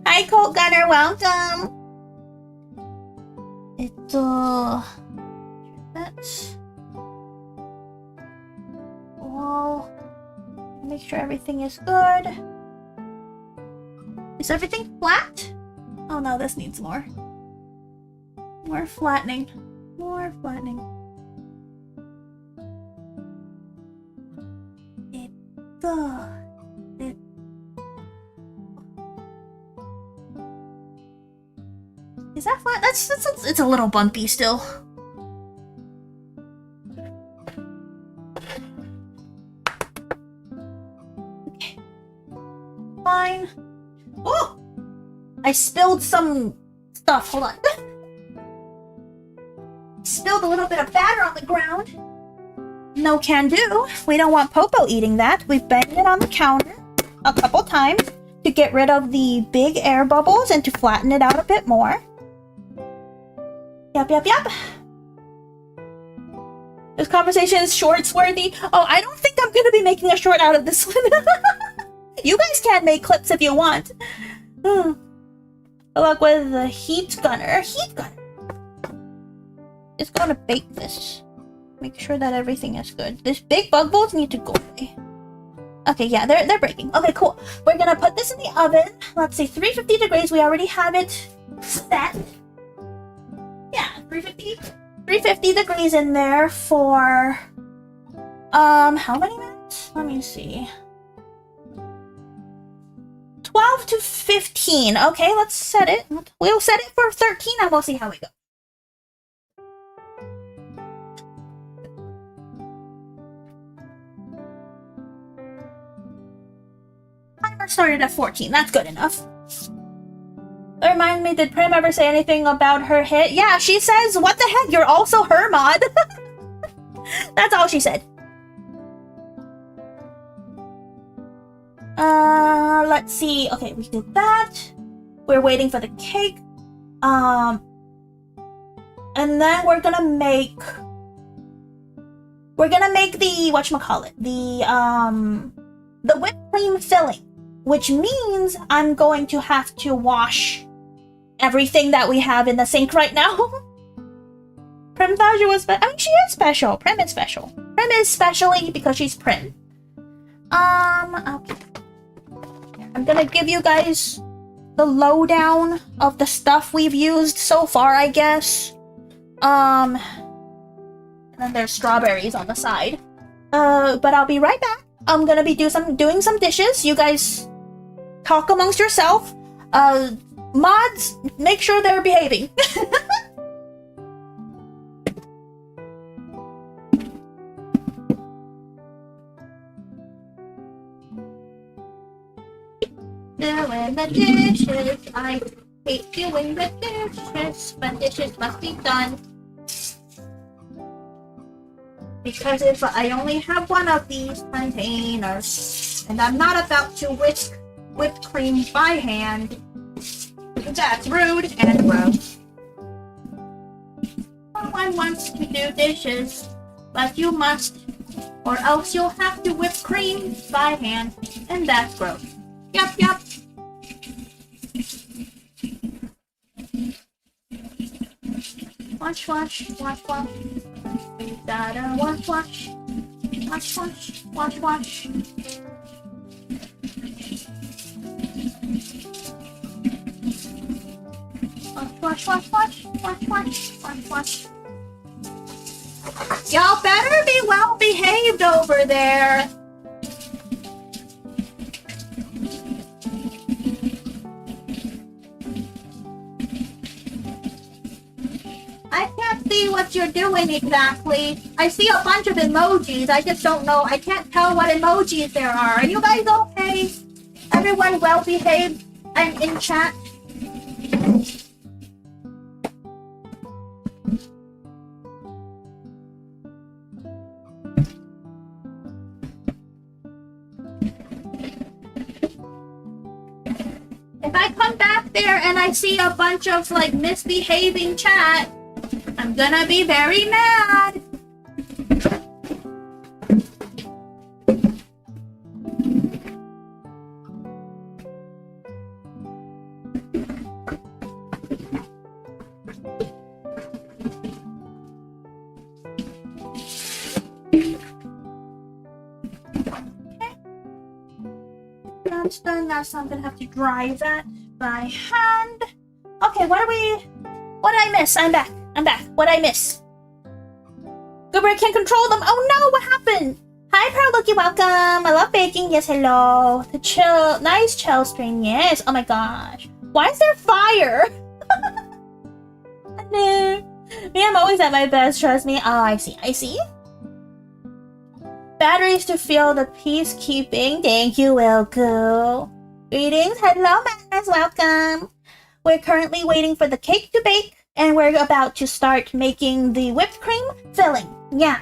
Hi, Colt Gunner, welcome. That's... Well, make sure everything is good. Is everything flat? Oh no, this needs more. More flattening. More flattening. Is that flat? It's a little bumpy still. Okay. Fine. Oh! I spilled some stuff. Hold on. Spilled a little bit of batter on the ground. No can do. We don't want Popo eating that. We've banged it on the counter a couple times to get rid of the big air bubbles and to flatten it out a bit more. Yep. This conversation is shorts worthy. Oh, I don't think I'm gonna be making a short out of this one. You guys can make clips if you want. Good luck with the heat gunner. It's gonna bake this. Make sure that everything is good. These big bug bolts need to go away. Okay, yeah, they're breaking. Okay, cool. We're gonna put this in the oven. Let's see, 350 degrees. We already have it set. Yeah, 350 degrees in there for how many minutes? Let me see. 12 to 15. Okay, let's set it. We'll set it for 13 and we'll see how we go. Timer started at 14. That's good enough. Remind me, did Prim ever say anything about her hit? Yeah, she says, what the heck, you're also her mod. That's all she said. Let's see. Okay, we did that. We're waiting for the cake. And then we're gonna make the whatchamacallit, the whipped cream filling, which means I'm going to have to wash everything that we have in the sink right now. Prim thought she was I mean, she is special. Prim is special. Prim is specially because she's Prim. Okay. I'm gonna give you guys the lowdown of the stuff we've used so far, I guess. And then there's strawberries on the side. But I'll be right back. I'm gonna be doing some dishes. You guys talk amongst yourself. Mods, make sure they're behaving. Doing the dishes. I hate doing the dishes, but dishes must be done. Because if I only have one of these containers, and I'm not about to whisk whipped cream by hand, that's rude and gross. No one wants to do dishes, but you must, or else you'll have to whip cream by hand, and that's gross. Yup. Wash. We gotta wash. Wash. Y'all better be well behaved over there. I can't see what you're doing exactly. I see a bunch of emojis. I just don't know. I can't tell what emojis there are. Are you guys okay? Everyone well behaved and in chat? If I come back there and I see a bunch of like misbehaving chat, I'm gonna be very mad. That's done. Now so I'm gonna have to dry that by hand. Okay, what did I miss? I'm back. What did I miss? Goober, I can't control them. Oh no, what happened? Hi, Pearl, welcome. I love baking. Yes, hello. The chill, nice chill stream. Yes. Oh my gosh. Why is there fire? No. Me, I'm always at my best. Trust me. Oh, I see. Batteries to feel the peacekeeping. Thank you, Wilco. Greetings. Hello, Magnus. Welcome. We're currently waiting for the cake to bake, and we're about to start making the whipped cream filling. Yeah.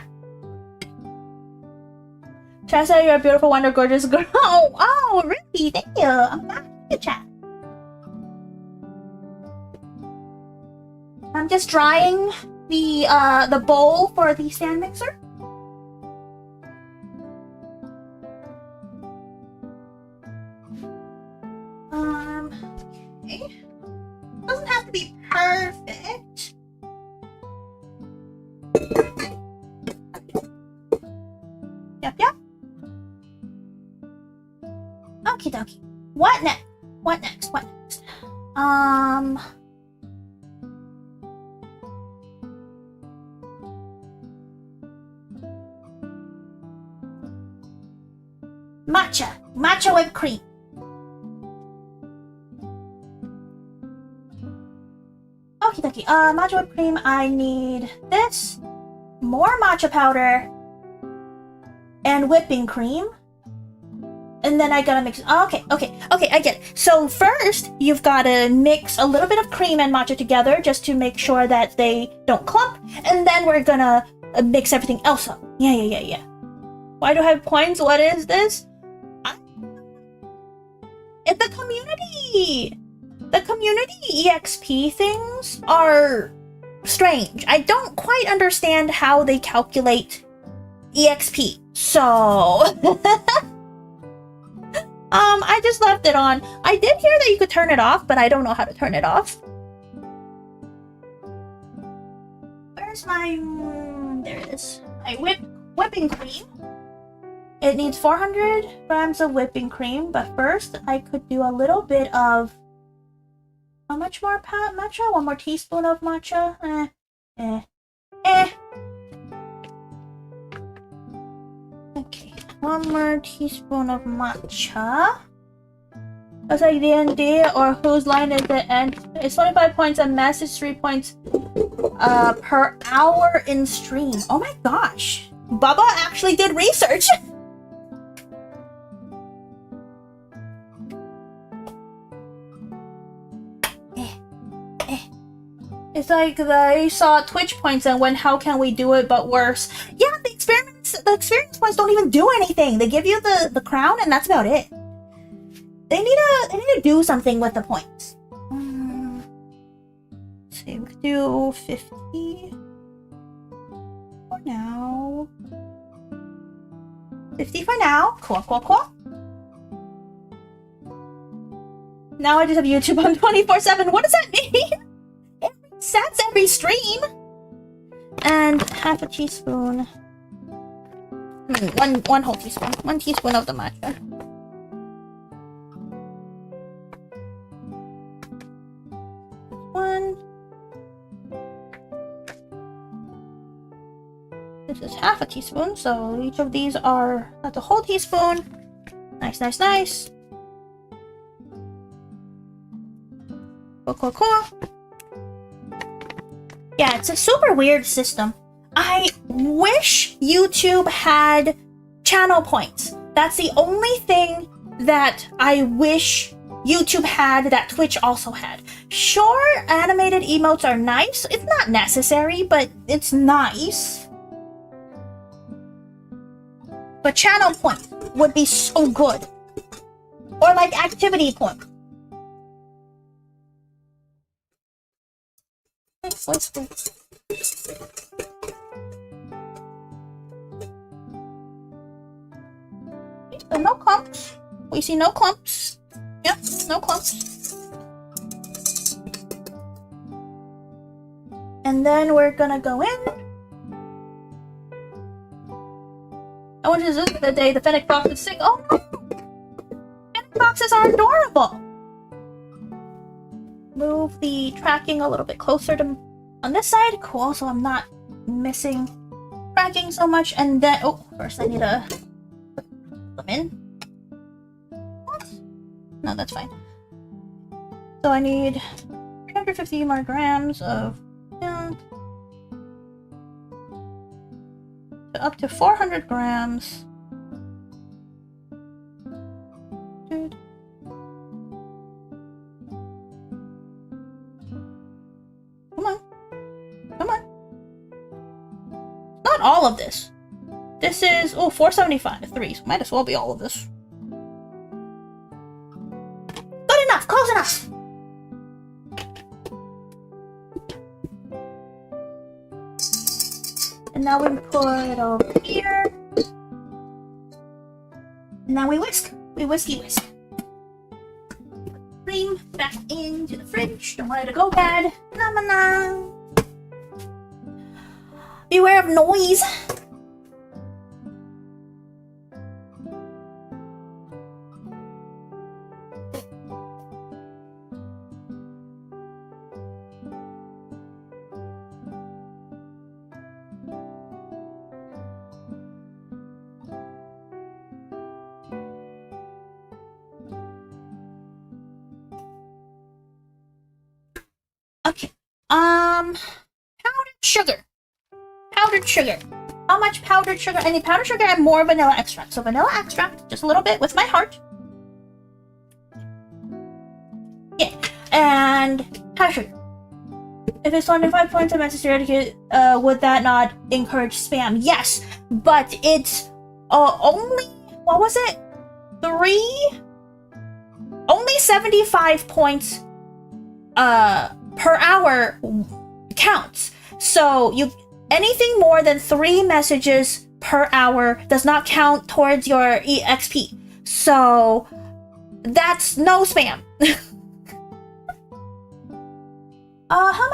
Tressa, you're a beautiful, wonder, gorgeous girl. Oh, really? Thank you. I'm back in the chat. I'm just drying the bowl for the stand mixer. Okay. Doesn't have to be perfect. Yep. Okie dokie. What next? Matcha whipped cream. Okie dokie. Matcha whipped cream. I need this, more matcha powder, and whipping cream. And then I gotta mix. Okay, I get it. So first, you've gotta mix a little bit of cream and matcha together just to make sure that they don't clump. And then we're gonna mix everything else up. Yeah. Why do I have points? What is this? It's the community! The community EXP things are strange. I don't quite understand how they calculate EXP. So... I just left it on. I did hear that you could turn it off, but I don't know how to turn it off. Where's my... there it is. My whipping cream. It needs 400 grams of whipping cream, but first I could do a little bit of... How much more matcha? 1 more teaspoon of matcha? Okay, 1 more teaspoon of matcha. That's like D&D, or whose line is it? And it's 25 points a message, 3 points per hour in stream. Oh my gosh. Bubba actually did research. It's like they saw Twitch points and went, how can we do it but worse? Yeah, the experience points don't even do anything. They give you the crown and that's about it. They need to do something with the points. Let's see, we could do 50 for now. 50 for now. Cool. Now I just have YouTube on 24/7. What does that mean? It resets every stream. And half a teaspoon. One whole teaspoon. 1 teaspoon of the matcha. This is half a teaspoon, so each of these are that's a whole teaspoon. Nice. Cool. Yeah, it's a super weird system. I wish YouTube had channel points. That's the only thing that I wish YouTube had that Twitch also had. Sure, animated emotes are nice. It's not necessary, but it's nice. But channel point would be so good. Or like activity point. Wait. So no clumps. We see no clumps. Yep, no clumps. And then we're gonna go in. I want you to this is the day the fennec foxes sing. Oh no! Fennec foxes are adorable! Move the tracking a little bit closer to on this side. Cool, so I'm not missing tracking so much. And then, oh, first I need to put them in. What? No, that's fine. So I need 350 more grams of up to 400 grams. Dude. Come on. Not all of this. This is, 475, 3, so might as well be all of this. Good enough, close enough! And now we put it over here. And now we whisk. We whisk. Cream back into the fridge. Don't want it to go bad. Na. Beware of noise. Okay. Powdered sugar. How much powdered sugar? I need powdered sugar and more vanilla extract. So vanilla extract, just a little bit with my heart. Yeah. And powdered sugar. If it's 25 points of necessary, would that not encourage spam? Yes, but it's only, what was it? Only 75 points per hour counts. So anything more than 3 messages per hour does not count towards your EXP. So that's no spam. How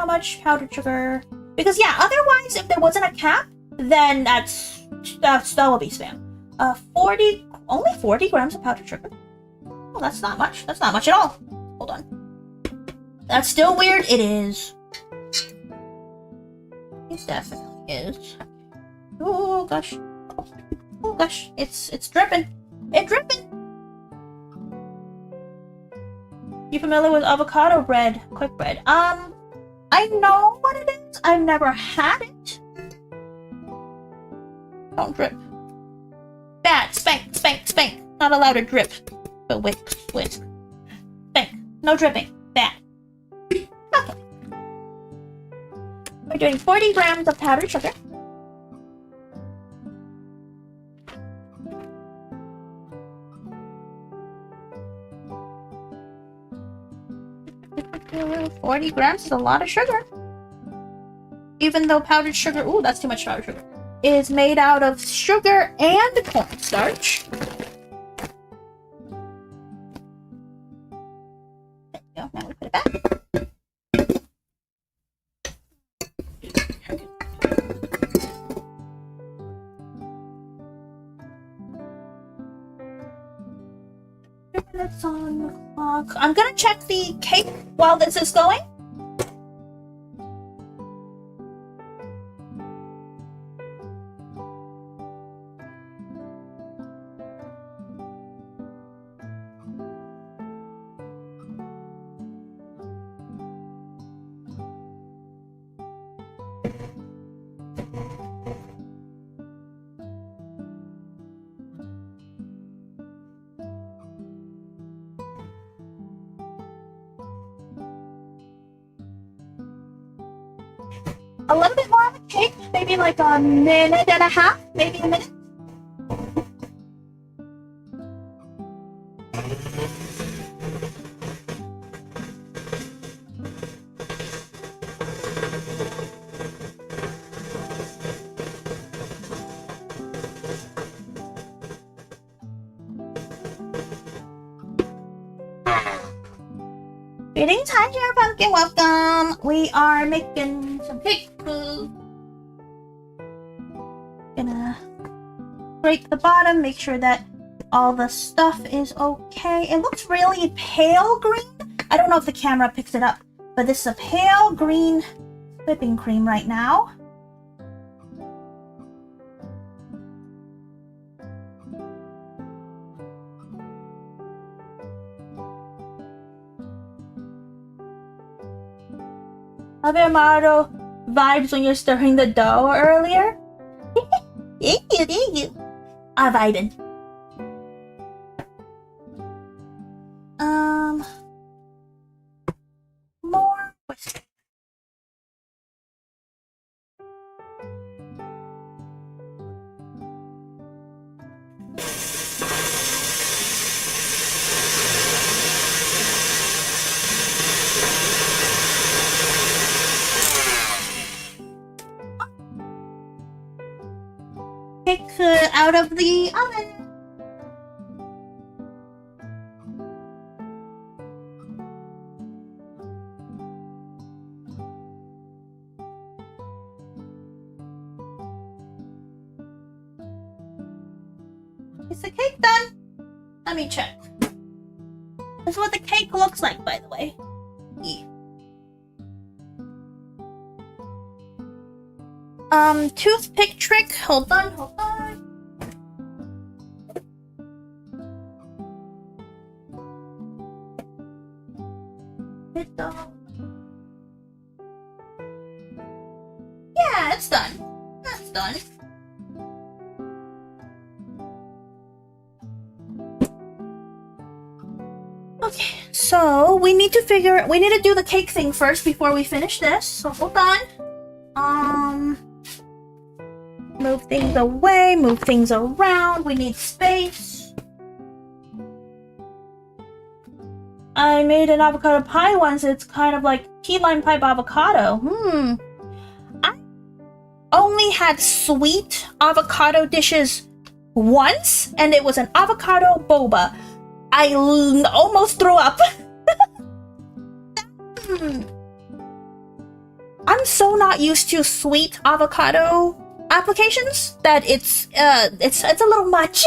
much powdered sugar? Because yeah, otherwise if there wasn't a cap, then that would be spam. Only 40 grams of powdered sugar. Oh, that's not much. That's not much at all. Hold on. That's still weird. It is. It definitely is. Oh gosh. Oh gosh. It's dripping. It's dripping. You familiar with avocado bread? Quick bread. I know what it is. I've never had it. Don't drip. Bad. Spank. Not allowed to drip. But whisk. Spank. No dripping. Bad. Okay. We're doing 40 grams of powdered sugar. $40 grams is a lot of sugar. Even though powdered sugar, ooh, that's too much powdered sugar, is made out of sugar and cornstarch. There we go. Now we put it back. Minutes on the clock. I'm gonna check the cake while this is going. A little bit more of a cake, maybe like a minute and a half, maybe a minute. Greetings, hi dear pumpkin, welcome. We are making some cake food. Gonna scrape the bottom, make sure that all the stuff is okay. It looks really pale green. I don't know if the camera picks it up, but this is a pale green whipping cream right now. Avamaro vibes when you're stirring the dough earlier. Thank you. I'm vibing. More whiskey. Cake out of the oven. Is the cake done? Let me check. This is what the cake looks like, by the way. Toothpick trick. Hold on. Yeah, it's done. That's done. Okay, so we need to do the cake thing first before we finish this. So hold on. Move things away, move things around. We need space. I made an avocado pie once. It's kind of like key lime pie avocado. I only had sweet avocado dishes once, and it was an avocado boba. I almost threw up. I'm so not used to sweet avocado applications that it's a little much.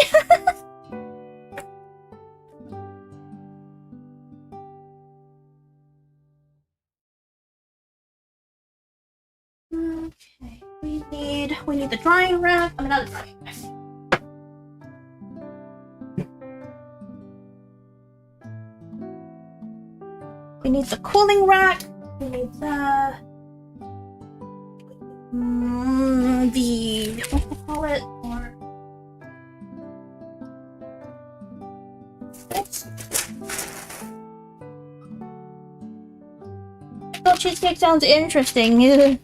Okay, we need the drying rack. I mean, not the drying rack. We need the cooling rack. We need the what do you call it? Or oh, cheesecake sounds interesting. Okay.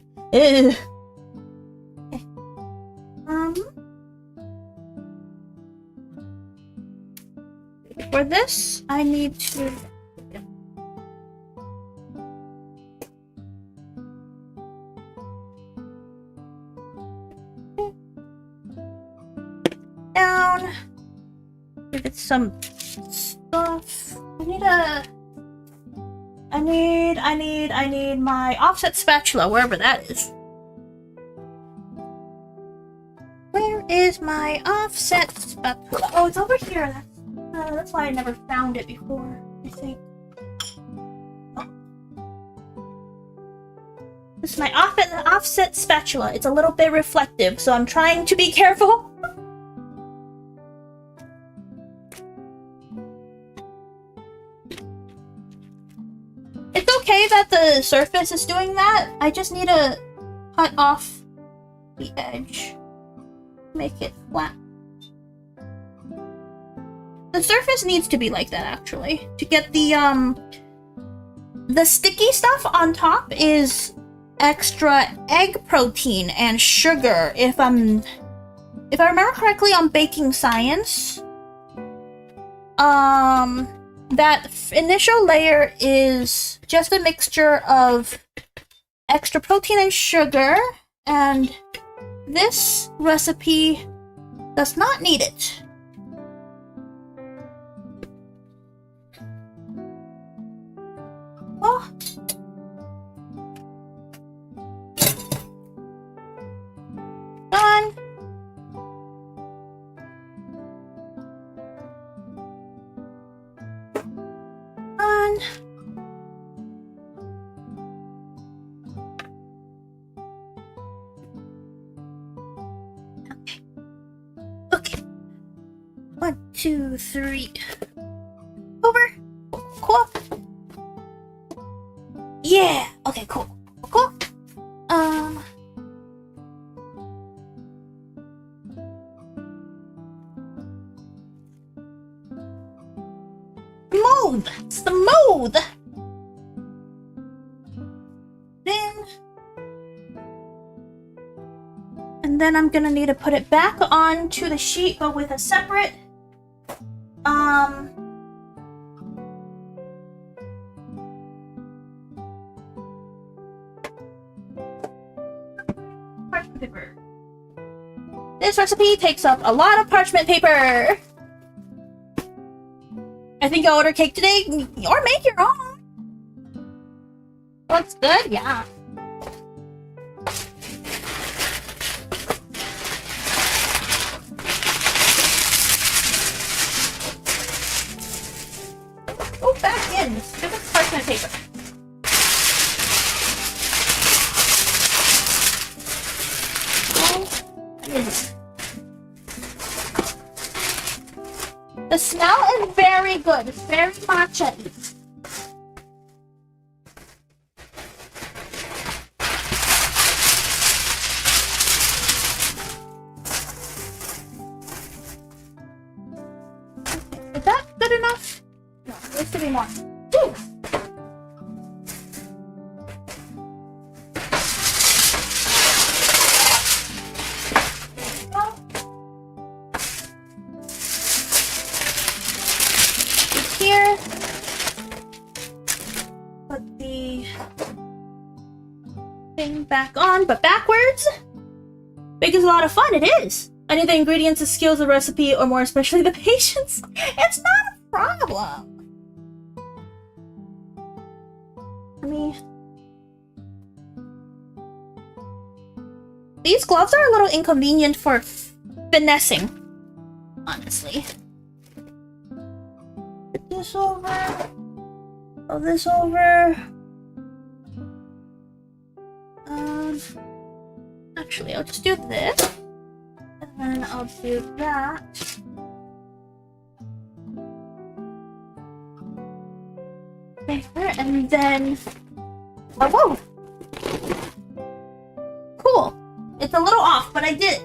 For this, I need to down. Give it some stuff. I need my offset spatula, wherever that is. Where is my offset spatula? Oh, it's over here. That's why I never found it before, I think. Oh. This is my offset spatula. It's a little bit reflective, so I'm trying to be careful. It's okay that the surface is doing that. I just need to cut off the edge. Make it flat. The surface needs to be like that, actually. To get the sticky stuff on top is extra egg protein and sugar. If I remember correctly on baking science, that initial layer is just a mixture of extra protein and sugar, and this recipe does not need it. Oh. Done. Done. Okay. 1, 2, 3. Over. Cool. Yeah. Okay. Cool. Cool. Mold. It's the mold. And then I'm gonna need to put it back onto the sheet, but with a separate parchment paper. This recipe takes up a lot of parchment paper. I think I'll order cake today, or make your own. Looks good, yeah. Go back in, stupid parchment paper. The smell is very good. It's very matcha-y. Is that good enough? No, there needs to be more. Woo! Here, put the thing back on, but backwards. Baking is a lot of fun. It is. I need the ingredients, the skills, the recipe, or more especially the patience. It's not a problem. These gloves are a little inconvenient for finessing, honestly. Put this over. Roll this over. Actually, I'll just do this. And then I'll do that. There, and then... Oh, whoa! Cool. It's a little off, but I did it.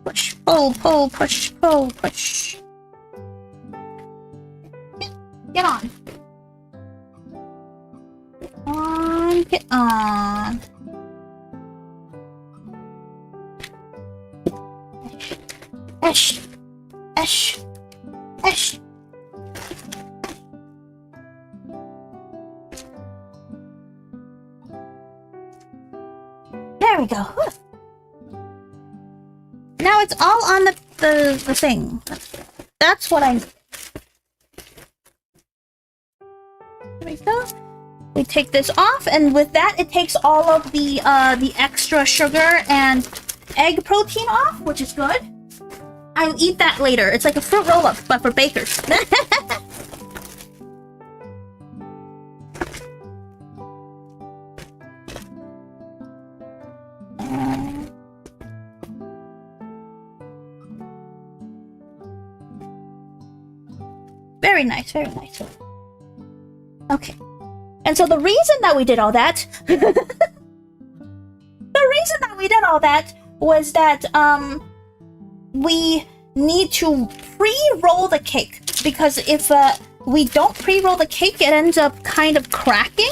Push, pull, pull, push, pull, push. Get on. Get on, get on. Esh, esh, esh. There we go. Now it's all on the thing. That's what I need. There we go. We take this off, and with that, it takes all of the extra sugar and egg protein off, which is good. I'll eat that later. It's like a fruit roll-up, but for bakers. Very nice, very nice. Okay. And so the reason that we did all that... was that, we need to pre-roll the cake. Because if, we don't pre-roll the cake, it ends up kind of cracking.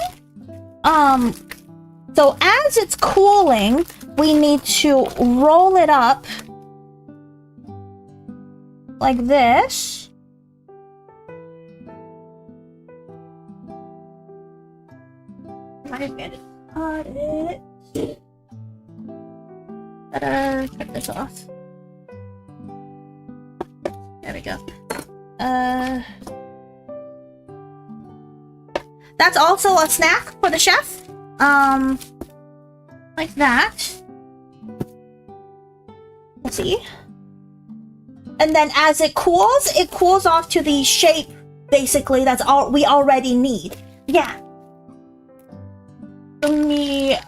So as it's cooling, we need to roll it up like this. 5 minutes. Got it. Better cut this off. There we go. That's also a snack for the chef. Like that. Let's see. And then as it cools off to the shape, basically, that's all we already need. Yeah. Amazing.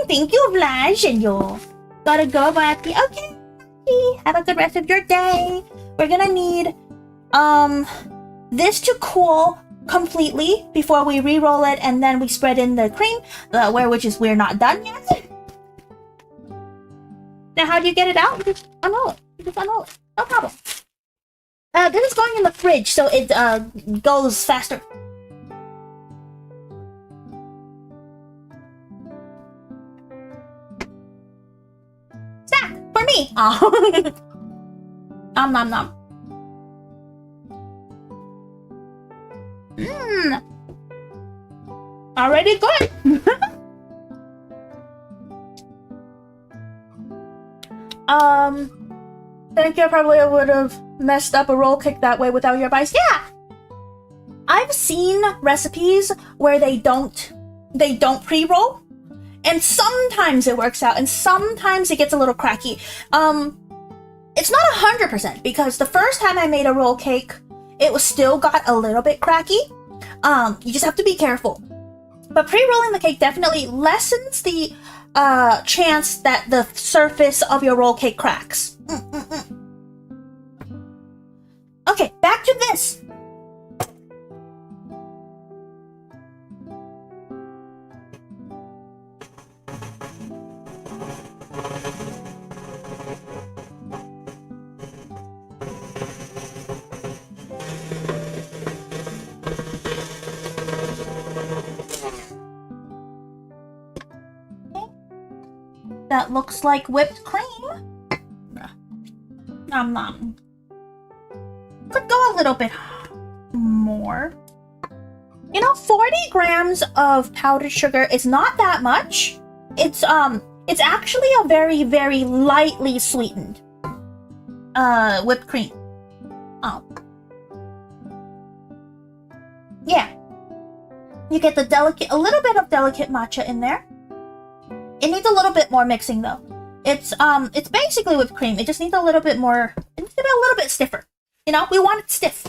Thank you, Vlash. And you gotta go, Wacky. Okay. Have a good rest of your day. We're gonna need this to cool completely before we re-roll it, and then we spread in the cream, which is we're not done yet. Now, how do you get it out? You just unroll it. No problem. This is going in the fridge, so it goes faster. Snack for me. Oh. Nom nom nom. Already good. Think I probably would have messed up a roll cake that way without your advice. Yeah, I've seen recipes where they don't pre-roll, and sometimes it works out, and sometimes it gets a little cracky. It's not 100% because the first time I made a roll cake, it was still got a little bit cracky. You just have to be careful. But pre-rolling the cake definitely lessens the chance that the surface of your roll cake cracks. Okay, back to this. That looks like whipped cream. Nom nom. Could go a little bit more. You know, 40 grams of powdered sugar is not that much. It's actually a very, very lightly sweetened whipped cream. Yeah. You get the a little bit of delicate matcha in there. It needs a little bit more mixing though. It's basically whipped cream. It just needs a little bit more. It needs to be a little bit stiffer. You know, we want it stiff.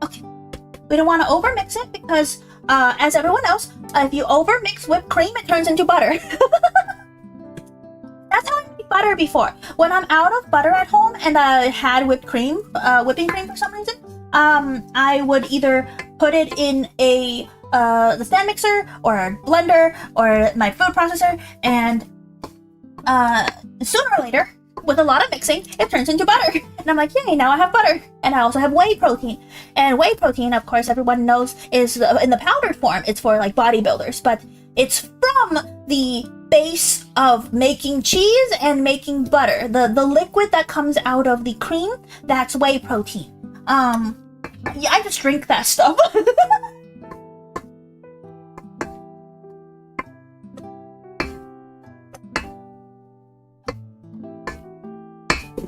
Okay. We don't want to overmix it because, as everyone knows, if you overmix whipped cream, it turns into butter. That's how I made butter before. When I'm out of butter at home and I had whipping cream for some reason, I would either put it in the stand mixer or a blender or my food processor, and sooner or later, with a lot of mixing, it turns into butter. And I'm like, yay, now I have butter. And I also have whey protein. And whey protein, of course, everyone knows is in the powdered form. It's for like bodybuilders, but it's from the base of making cheese and making butter. The liquid that comes out of the cream, that's whey protein. Yeah, I just drink that stuff.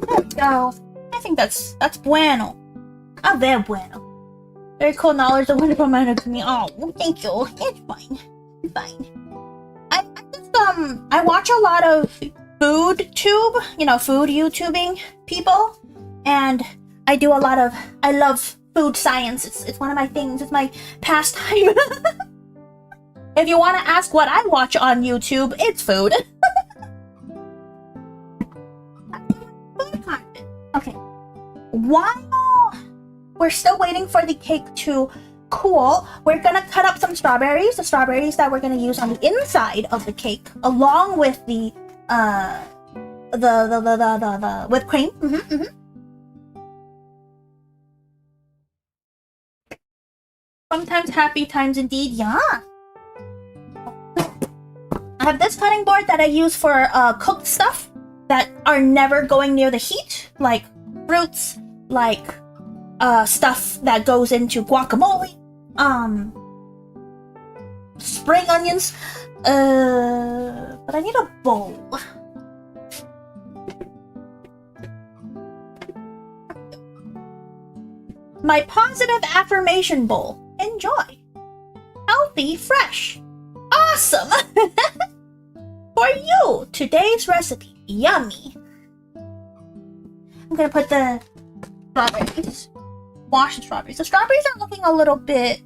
There we go. I think that's bueno. Ah, very bueno. Very cool knowledge of wonderful anatomy. Oh, thank you. It's fine. It's fine. I watch a lot of food YouTubing people, and I love food science. It's one of my things. It's my pastime. If you want to ask what I watch on YouTube, it's food. Food content. Okay. While we're still waiting for the cake to cool, we're gonna cut up some strawberries. The strawberries that we're gonna use on the inside of the cake, along with the whipped cream. Sometimes happy times indeed. Yeah. have this cutting board that I use for cooked stuff that are never going near the heat, like fruits, like stuff that goes into guacamole, spring onions. But I need a bowl. My positive affirmation bowl. Enjoy. Healthy, fresh. Awesome! For you, today's recipe. Yummy. I'm gonna put the strawberries. Wash the strawberries. The strawberries are looking a little bit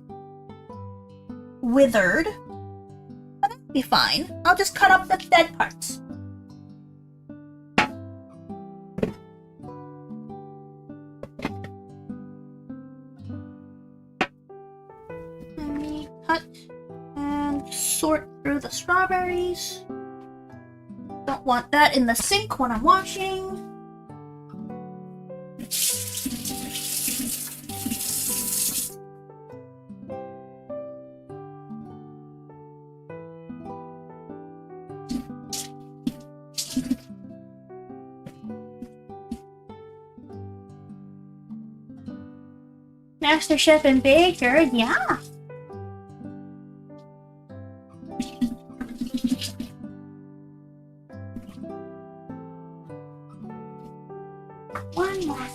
withered. But that'll be fine. I'll just cut up the dead parts. Let me cut and sort through the strawberries. Don't want that in the sink when I'm washing. Master Chef and Baker, yeah. One more.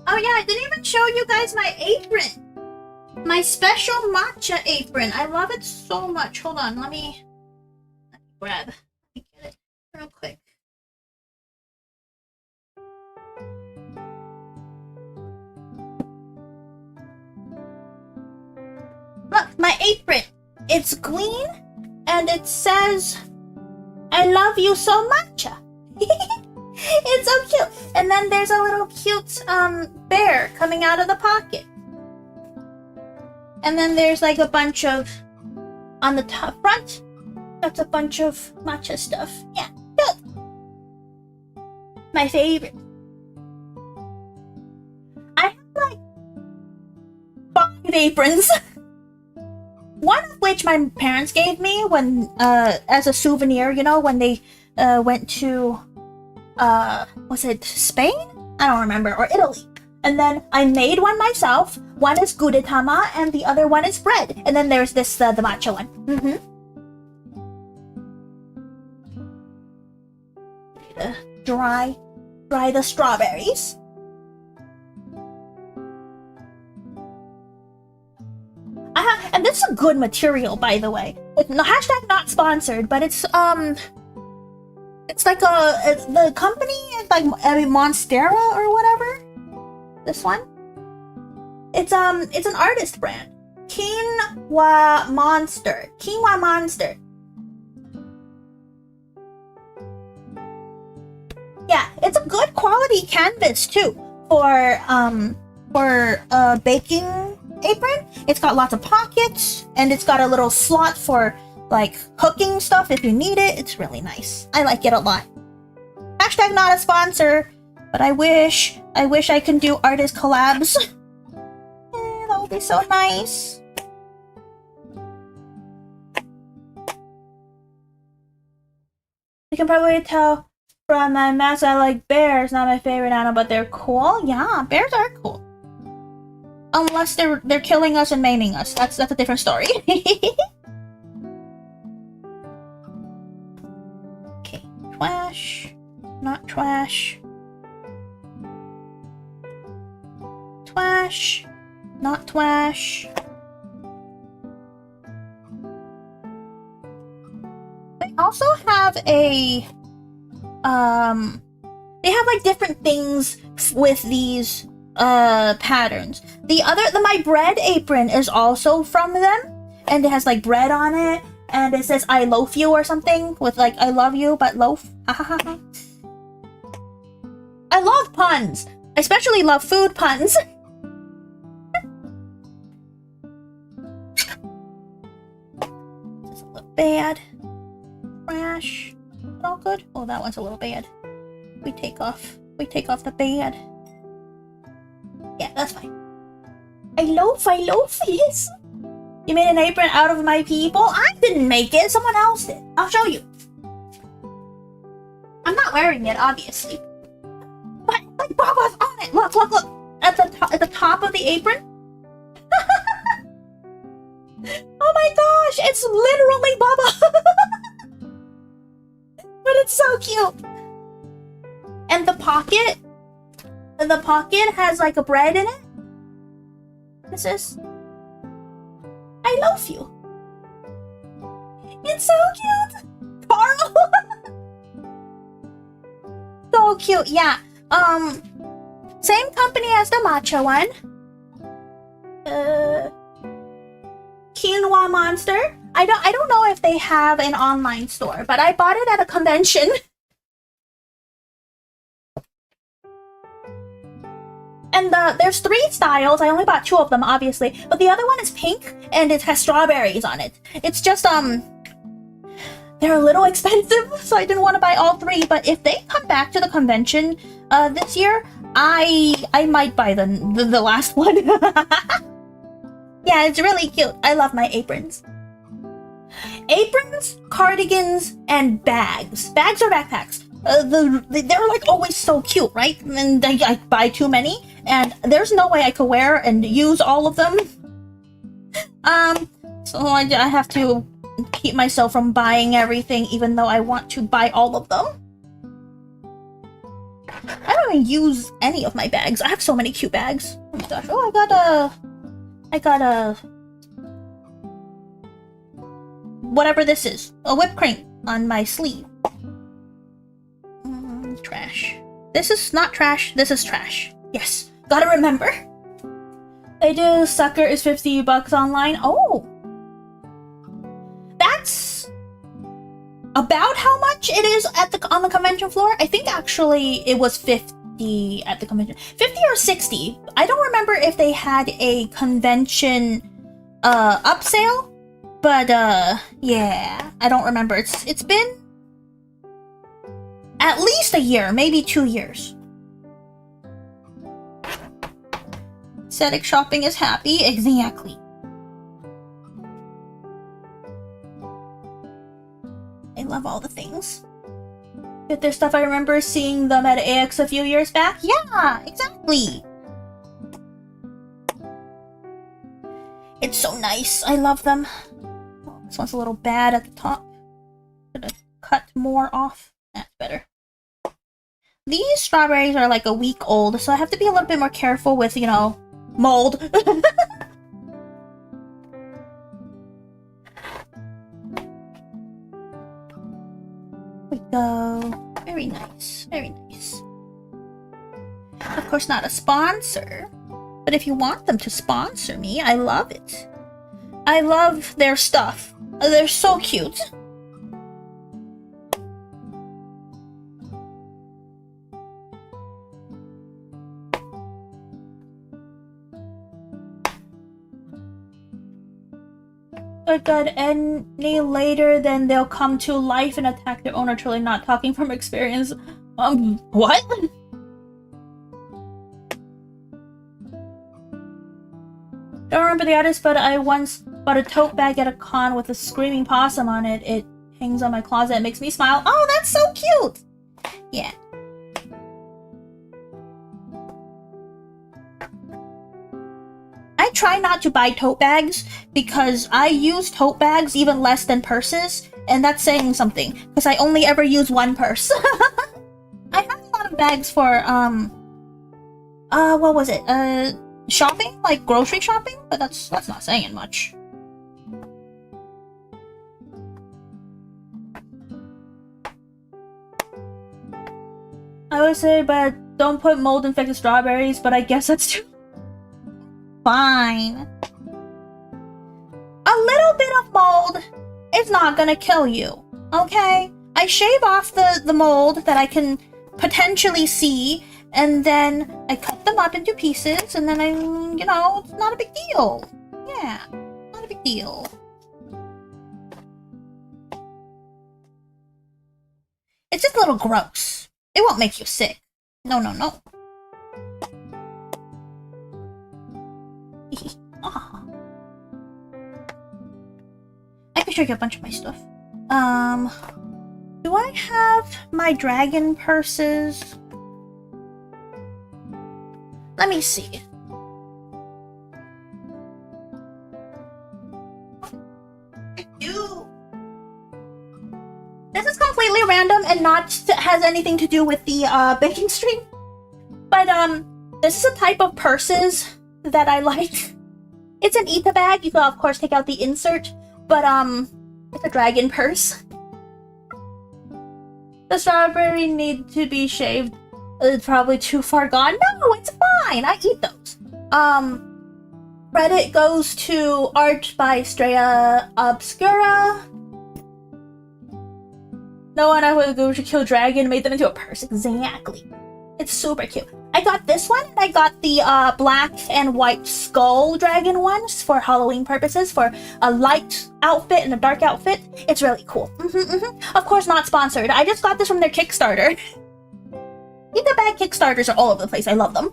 Oh yeah, I didn't even show you guys my apron. My special matcha apron. I love it so much. Hold on, let me grab. Let me get it real quick. Look, my apron. It's green and it says, "I love you so much." It's so cute. And then there's a little cute bear coming out of the pocket. And then there's like a bunch of, on the top front, that's a bunch of matcha stuff. Yeah, good. My favorite. I have like 5 aprons. One of which my parents gave me when, as a souvenir, you know, when they went to, was it Spain? I don't remember, or Italy. And then I made one myself. One is gudetama, and the other one is bread. And then there's this, the matcha one. Dry the strawberries. And this is a good material, by the way. Hashtag not sponsored, but it's like the company is like Monstera or whatever. This one. It's an artist brand. Quinoa Monster. Yeah, it's a good quality canvas too for a baking apron. It's got lots of pockets and it's got a little slot for like cooking stuff if you need it. It's really nice. I like it a lot. Hashtag not a sponsor, but I wish I can do artist collabs. That would be so nice. You can probably tell from my mask I like bears, not my favorite animal, but they're cool. Yeah, bears are cool. Unless they're killing us and maiming us. That's a different story. Okay, trash. Not trash. Twash. Not twash. They also have a they have like different things with these patterns. My bread apron is also from them, and it has like bread on it, and it says "I loaf you" or something with like "I love you" but loaf. I love puns. I especially love food puns. This is a little bad. Trash. Is it all good? Oh, that one's a little bad. We take off the bad. Yeah, that's fine. I loaf, yes. You made an apron out of my people? I didn't make it, someone else did. I'll show you. I'm not wearing it, obviously. But Baba's on it. Look, look, look. At the top of the apron. Oh my gosh, it's literally Baba. But it's so cute. And the pocket has like a bread in it. This is I love you. It's so cute. Carl. So cute, yeah. Same company as the matcha one. Quinoa Monster. I don't know if they have an online store, but I bought it at a convention. And there's 3 styles. I only bought 2 of them, obviously. But the other one is pink, and it has strawberries on it. It's just, they're a little expensive, so I didn't want to buy all 3. But if they come back to the convention this year, I might buy the last one. Yeah, it's really cute. I love my aprons. Aprons, cardigans, and bags. Bags or backpacks. They're like always so cute, right? And I buy too many, and there's no way I could wear and use all of them. So I have to keep myself from buying everything, even though I want to buy all of them. I don't even use any of my bags. I have so many cute bags. Oh my gosh! Oh, I got a whatever this is, a whipped cream on my sleeve. Trash. This is not trash. This is trash. Yes, gotta remember. I do. Sucker is $50 online. Oh, that's about how much it is on the convention floor. I think actually it was 50 at the convention. 50 or 60. I don't remember if they had a convention upsale, but yeah, I don't remember. It's been at least a year, maybe 2 years. Aesthetic shopping is happy. Exactly. I love all the things. Get their stuff. I remember seeing them at AX a few years back. Yeah, exactly. It's so nice. I love them. Oh, this one's a little bad at the top. Should have cut more off. That's better. These strawberries are like a week old, so I have to be a little bit more careful with, you know, mold. We go. Very nice. Very nice. Of course, not a sponsor, but if you want them to sponsor me, I love it. I love their stuff. They're so cute. But God, any later, then they'll come to life and attack their owner. Truly not talking from experience. What? Don't remember the artist, but I once bought a tote bag at a con with a screaming possum on it. It hangs on my closet. It makes me smile. Oh, that's so cute! Yeah. I try not to buy tote bags because I use tote bags even less than purses, and that's saying something because I only ever use one purse. I have a lot of bags for what was it? Shopping, like grocery shopping, but that's not saying much. I would say, but don't put mold infected strawberries, but I guess that's too fine. A little bit of mold is not gonna kill you, okay? I shave off the mold that I can potentially see, and then I cut them up into pieces, and then you know, it's not a big deal. Yeah, not a big deal. It's just a little gross. It won't make you sick. No, no, no. show you a bunch of my stuff. Do I have my dragon purses? Let me see. This is completely random and not has anything to do with the baking stream. But this is a type of purses that I like. It's an Ita bag. You can of course take out the insert, but it's a dragon purse. The strawberry need to be shaved. It's probably too far gone. No, it's fine. I eat those. Credit goes to art by Straya Obscura. No one I would go to kill dragon made them into a purse. Exactly. It's super cute. I got this one, and I got the black and white skull dragon ones for Halloween purposes, for a light outfit and a dark outfit. It's really cool. Of course, not sponsored. I just got this from their Kickstarter. Ita bag Kickstarters are all over the place. I love them.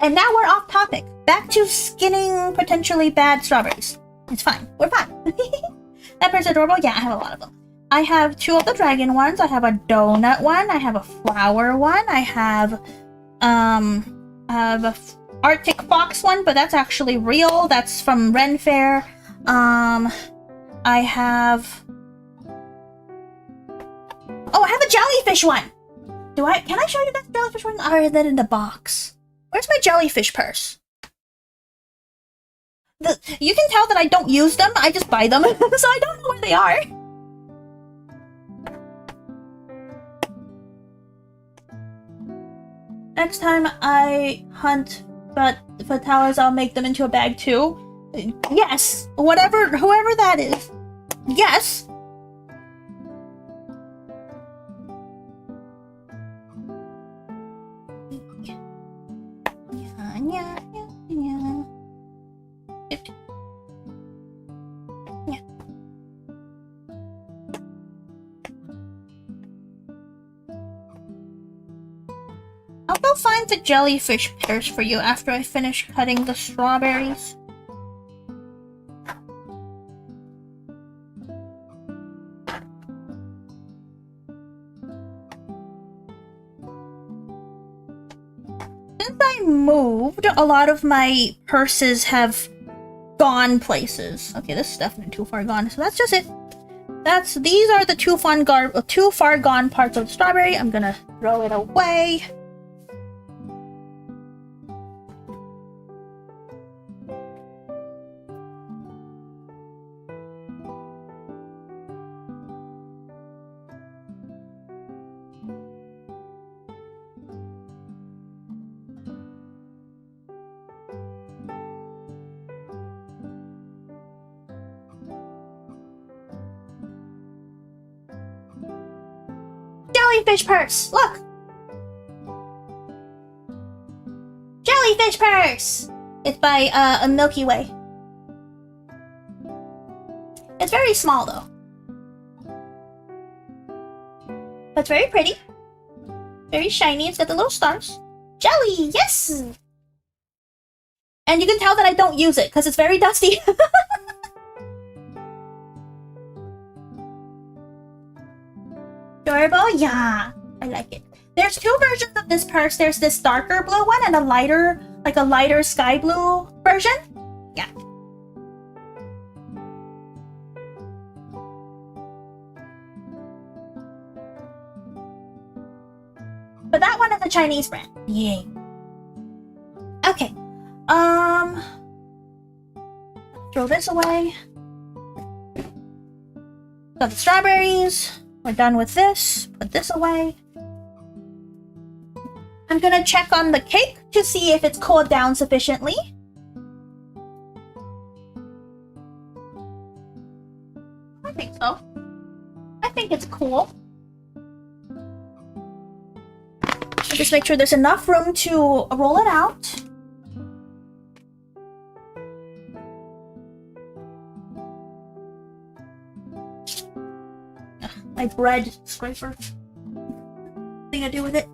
And now we're off topic. Back to skinning potentially bad strawberries. It's fine. We're fine. That person's adorable. Yeah, I have a lot of them. I have 2 of the dragon ones. I have a donut one. I have a flower one. I have a Arctic fox one, but that's actually real. That's from Ren Fair. I have... Oh, I have a jellyfish one. Can I show you that jellyfish one? Or is that in the box? Where's my jellyfish purse? You can tell that I don't use them. I just buy them, so I don't know where they are. Next time I hunt for towers, I'll make them into a bag too. Yes, whoever that is. Yes. I'll go find the jellyfish pairs for you after I finish cutting the strawberries. Since I moved, a lot of my purses have gone places. Okay, this is definitely too far gone, so that's just it. These are the too far gone parts of the strawberry. I'm gonna throw it away. Jellyfish purse! Look! Jellyfish purse! It's by a Milky Way. It's very small though. But it's very pretty. Very shiny. It's got the little stars. Jelly! Yes! And you can tell that I don't use it because it's very dusty. Adorable? Yeah, I like it. There's 2 versions of this purse. There's this darker blue one and a lighter sky blue version. Yeah. But that one is a Chinese brand. Yay. Okay. Throw this away. Got the strawberries. We're done with this. Put this away. I'm gonna check on the cake to see if it's cooled down sufficiently. I think so. I think it's cool. Just make sure there's enough room to roll it out. My bread scraper. Thing to do with it.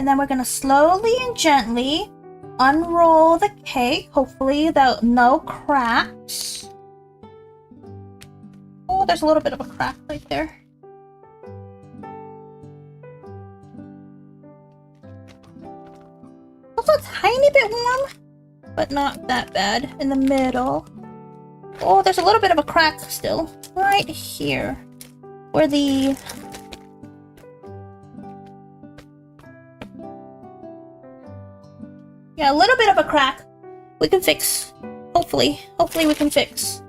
And then we're gonna slowly and gently unroll the cake, hopefully without no cracks. Oh, there's a little bit of a crack right there. Also a tiny bit warm, but not that bad in the middle. Oh, there's a little bit of a crack still right here where the a little bit of a crack. We can fix. Hopefully we can fix.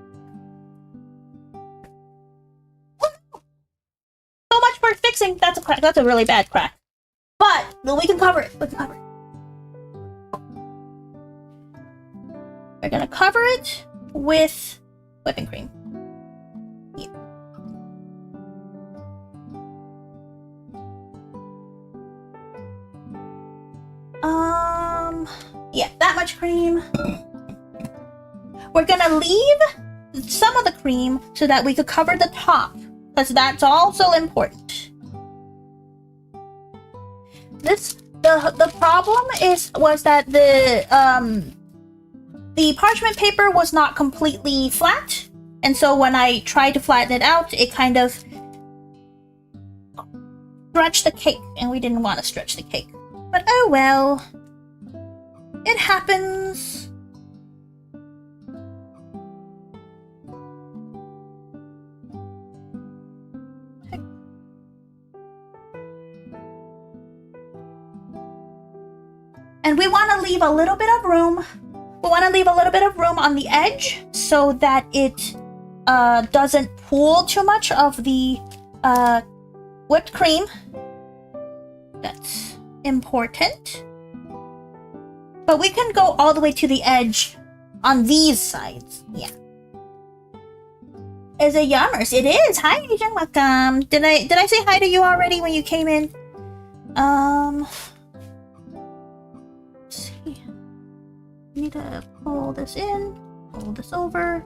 So much for fixing. That's a crack. That's a really bad crack. But we can cover it. We can cover it. We're gonna cover it with whipping cream. Yeah. Yeah, that much cream. We're gonna leave some of the cream so that we could cover the top, because that's also important. The problem was that the parchment paper was not completely flat, and so when I tried to flatten it out, it kind of stretched the cake, and we didn't want to stretch the cake. But oh well. It happens. And we want to leave a little bit of room. We want to leave a little bit of room on the edge so that it doesn't pool too much of the whipped cream. That's important. But we can go all the way to the edge on these sides. Yeah. Is it yummers? It is. Hi, Asian. Welcome. Did I say hi to you already when you came in? Let's see. Need to pull this in, pull this over.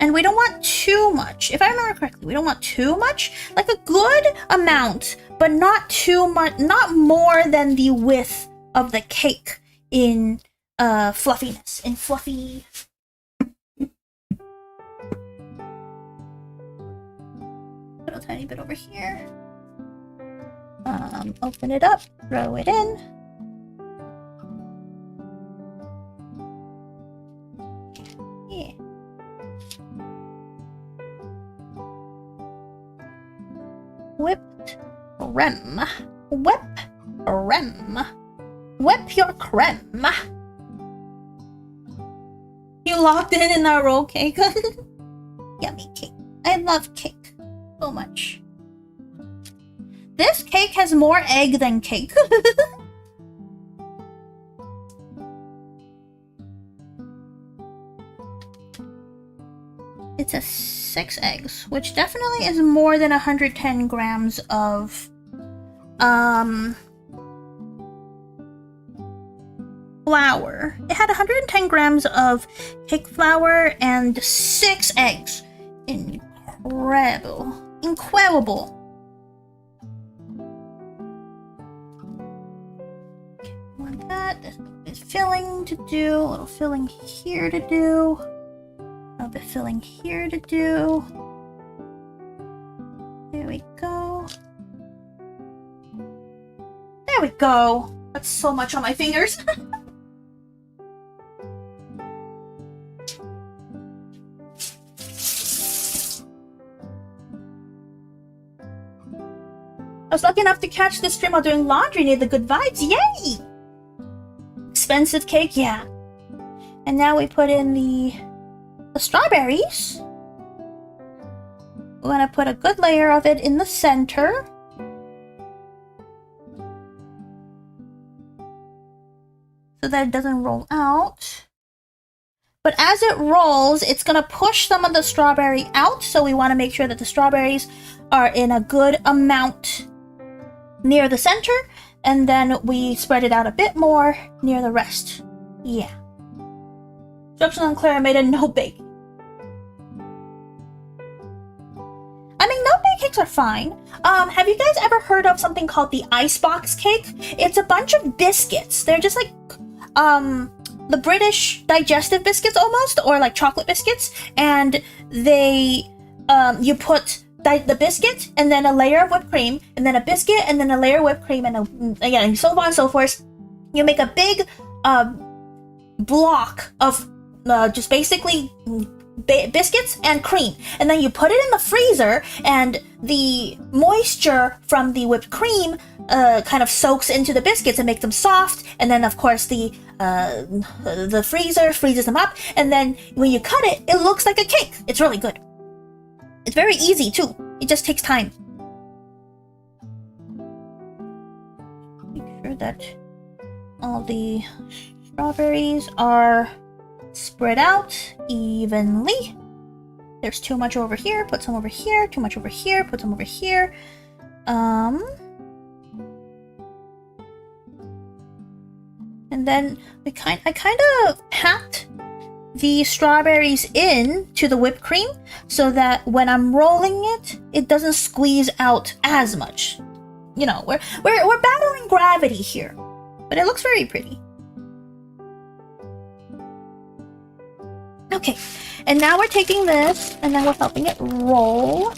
And we don't want too much. If I remember correctly, we don't want too much. Like a good amount, but not too much, not more than the width of the cake in fluffiness, in fluffy. Put a tiny bit over here. Open it up, throw it in. Yeah. Whipped creme. Whip creme. Whip your creme. You locked in our roll cake. Yummy cake. I love cake so much. This cake has more egg than cake. It's a 6 eggs, which definitely is more than 110 grams of flour. It had 110 grams of cake flour and 6 eggs. Incredible. Incredible. Okay, like that. There's a bit of filling to do, a little filling here to do. A bit of filling here to do. There we go. There we go. That's so much on my fingers. I was lucky enough to catch this stream while doing laundry near the Good Vibes. Yay! Expensive cake, yeah. And now we put in the strawberries. We're gonna put a good layer of it in the center. So that it doesn't roll out. But as it rolls, it's gonna push some of the strawberry out, so we want to make sure that the strawberries are in a good amount near the center, and then we spread it out a bit more near the rest. Yeah. Instructions unclear, I made a no bake. cakes are fine. Have you guys ever heard of something called the icebox cake? It's a bunch of biscuits. They're just like the British digestive biscuits almost, or like chocolate biscuits, and they you put the biscuit and then a layer of whipped cream and then a biscuit and then a layer of whipped cream and again so on and so forth. You make a big block of just basically biscuits and cream, and then you put it in the freezer, and the moisture from the whipped cream kind of soaks into the biscuits and makes them soft, and then of course the freezer freezes them up, and then when you cut it, it looks like a cake. It's really good. It's very easy too. It just takes time. Make sure that all the strawberries are spread out evenly. There's too much over here, put some over here, too much over here, put some over here. And then I kind of packed the strawberries in to the whipped cream so that when I'm rolling it, it doesn't squeeze out as much. You know, we're battling gravity here, but it looks very pretty. Okay, and now we're taking this and then we're helping it roll.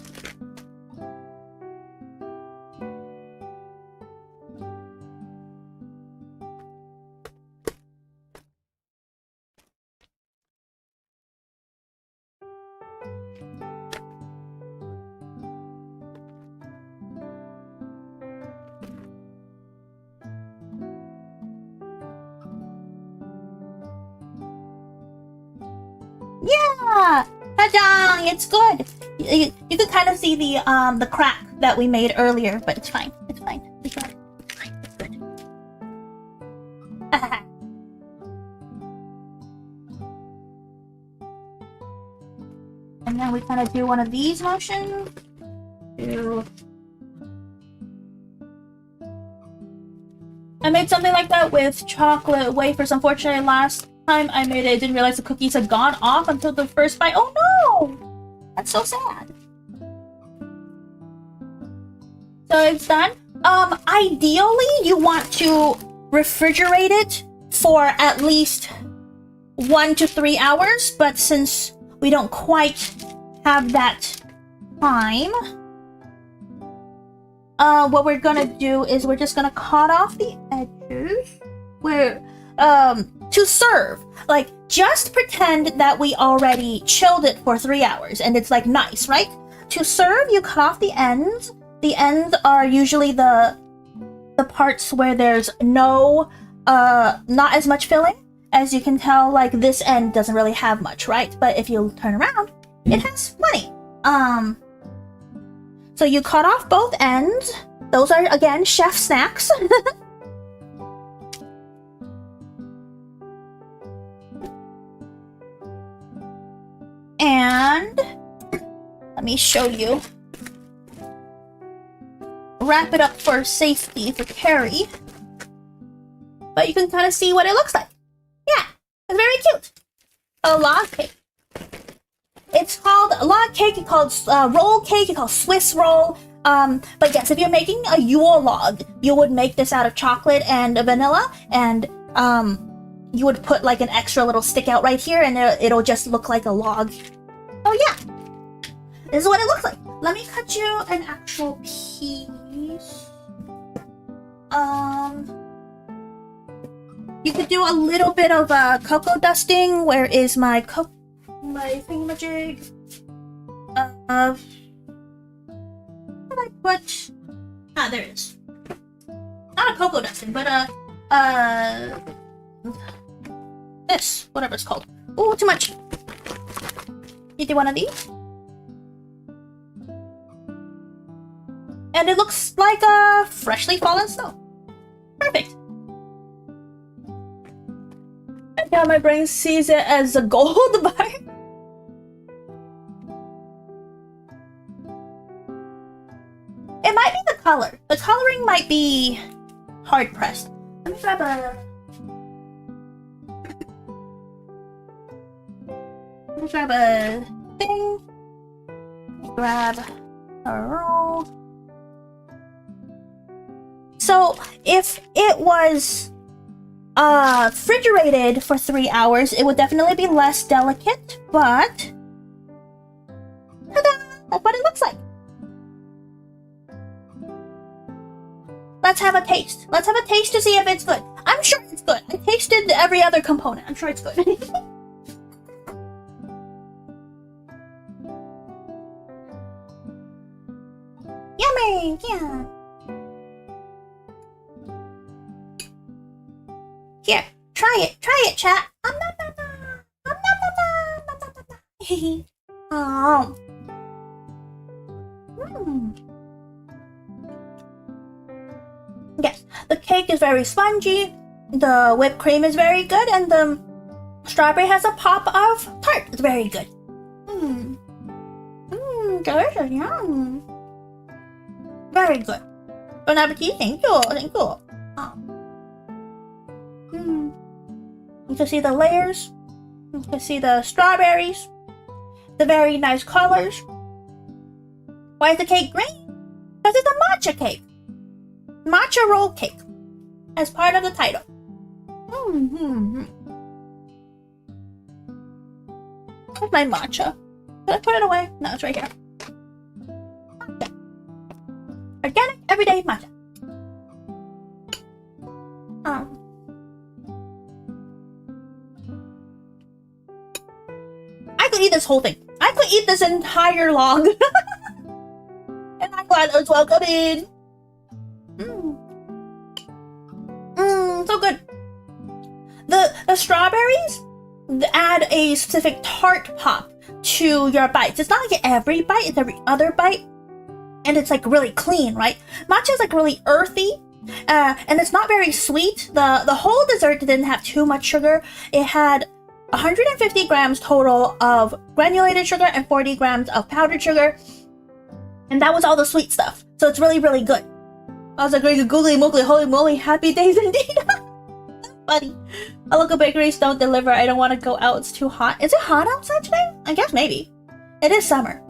Yeah! Ta-da! It's good! You can kind of see the crack that we made earlier, but it's fine. It's fine. We got it. It's fine. It's good. And then we kind of do one of these motions. I made something like that with chocolate wafers. Unfortunately, last time I made it, I didn't realize the cookies had gone off until the first bite. Oh no! That's so sad. So it's done. Ideally, you want to refrigerate it for at least 1 to 3 hours, but since we don't quite have that time, what we're gonna do is we're just gonna cut off the edges. To serve, like, just pretend that we already chilled it for 3 hours and it's like nice, right? To serve, you cut off the ends. The ends are usually the parts where there's no not as much filling. As you can tell, like, this end doesn't really have much, right? But if you turn around, it has plenty. So you cut off both ends. Those are, again, chef snacks. And let me show you. Wrap it up for safety for carry. But you can kind of see what it looks like. Yeah, it's very cute. A log cake. It's called a log cake. It's called roll cake. It's called Swiss roll. But yes, if you're making a Yule log, you would make this out of chocolate and vanilla, and you would put like an extra little stick out right here, and it'll just look like a log. Oh yeah, this is what it looks like. Let me cut you an actual piece. You could do a little bit of cocoa dusting. Where is my thingamajig? Where did I put? Ah, there it is. Not a cocoa dusting, but this, whatever it's called. Oh, too much. You do one of these. And it looks like a freshly fallen snow. Perfect. And now my brain sees it as a gold bar. It might be the color. The coloring might be hard pressed. Let me grab a... Let me grab a thing. Grab So if it was refrigerated for 3 hours, it would definitely be less delicate, but ta-da! That's what it looks like. Let's have a taste. Let's have a taste to see if it's good. I'm sure it's good. I tasted every other component. I'm sure it's good. Yummy! Yeah. Here, try it, chat. Oh. Yes, the cake is very spongy, the whipped cream is very good, and the strawberry has a pop of tart. It's very good. Delicious, yum. Very good. Bon appetit, thank you, thank you. Oh. You can see the layers, you can see the strawberries, the very nice colors. Why is the cake green? Because it's a matcha cake. Matcha roll cake, as part of the title. Where's my matcha? Did I put it away? No, it's right here. Matcha. Organic, everyday matcha. I could eat this whole thing. I could eat this entire log. And I'm glad it's welcome in. So good. The strawberries add a specific tart pop to your bites. It's not like every bite, it's every other bite. And it's like really clean, right? Matcha is like really earthy. And it's not very sweet. The whole dessert didn't have too much sugar. It had 150 grams total of granulated sugar and 40 grams of powdered sugar. And that was all the sweet stuff. So it's really, really good. I was like, googly moogly, holy moly, happy days indeed. Funny. Our local bakeries don't deliver. I don't want to go out. It's too hot. Is it hot outside today? I guess maybe. It is summer.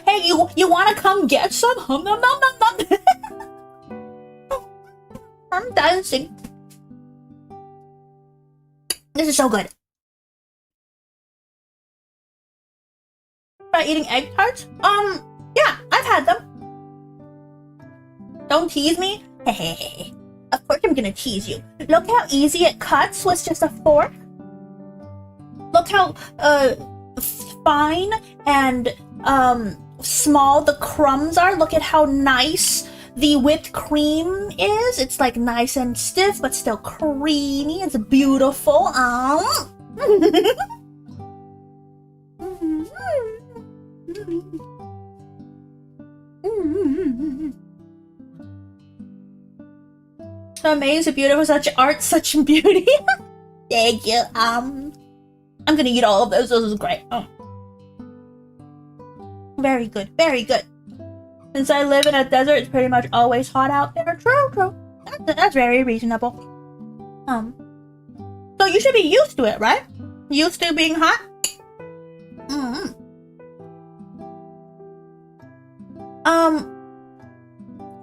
Hey, you want to come get some? Nom, nom, nom, nom. I'm dancing. This is so good. Try eating egg tarts? Yeah, I've had them. Don't tease me. Hey, of course I'm gonna tease you. Look how easy it cuts with just a fork. Look how fine and small the crumbs are. Look at how nice the whipped cream is. It's like nice and stiff but still creamy. It's beautiful. Amazing, beautiful, such art, such beauty. Thank you. I'm gonna eat all of those. This is great. Very good, very good. Since I live in a desert, it's pretty much always hot out there. True. That's very reasonable. So you should be used to it, right? Used to being hot?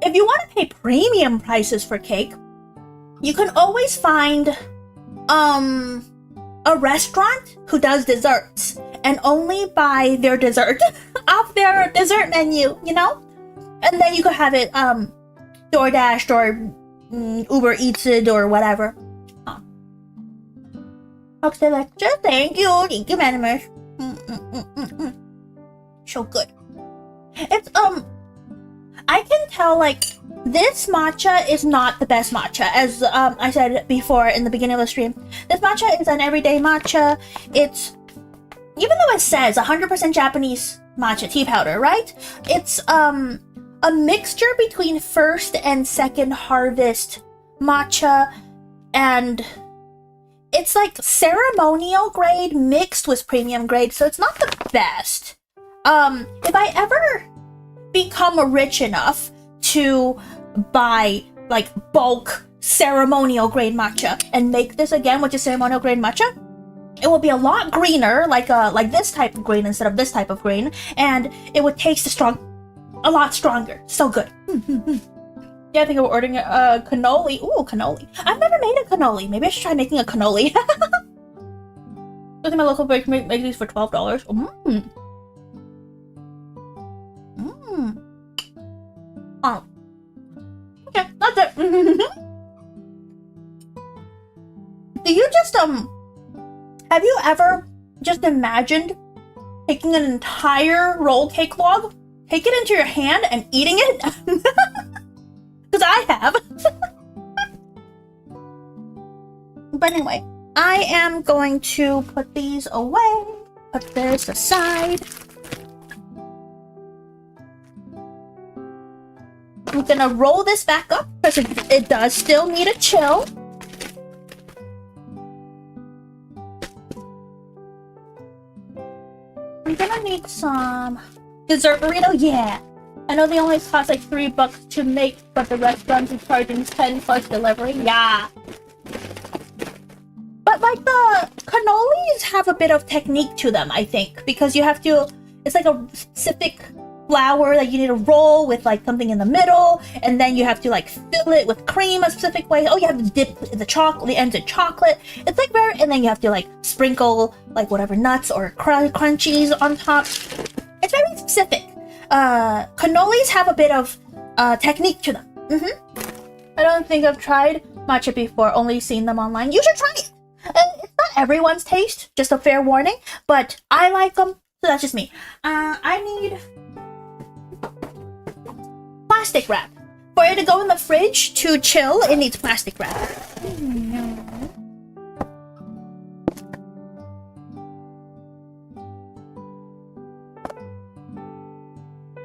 If you want to pay premium prices for cake, you can always find a restaurant who does desserts and only buy their dessert off their dessert menu, you know? And then you could have it DoorDashed or Uber Eats it or whatever. Okay, lecture. Thank you, very much. So good. It's I can tell like this matcha is not the best matcha, as I said before in the beginning of the stream. This matcha is an everyday matcha. It's, even though it says 100% Japanese matcha tea powder, right? It's a mixture between first and second harvest matcha, and it's like ceremonial grade mixed with premium grade, so it's not the best. If I ever become rich enough to buy like bulk ceremonial grade matcha and make this again, which is ceremonial grade matcha, it will be a lot greener, like this type of green instead of this type of green, and it would taste strong. a lot stronger. So good. Yeah, I think we're ordering a cannoli. Ooh, cannoli. I've never made a cannoli. Maybe I should try making a cannoli. I think my local bakery make these for $12. Oh. Okay, that's it. Do you just, have you ever just imagined taking an entire roll cake log, take it into your hand, and eating it? Because I have. But anyway, I am going to put these away, put this aside. I'm gonna roll this back up because it does still need a chill. I'm gonna need some dessert burrito. Yeah, I know they only cost like $3 to make, but the restaurants are charging 10 plus delivery. Yeah. But like the cannolis have a bit of technique to them, I think, because you have to, it's like a specific flour that you need to roll with like something in the middle, and then you have to like fill it with cream a specific way. Oh, you have to dip the ends in chocolate. It's like very, and then you have to like sprinkle like whatever nuts or crunchies on top. It's very specific. Cannolis have a bit of technique to them. I don't think I've tried matcha before, only seen them online. You should try it. It's not everyone's taste, just a fair warning, but I like them, so that's just me. I need plastic wrap. For it to go in the fridge to chill, it needs plastic wrap.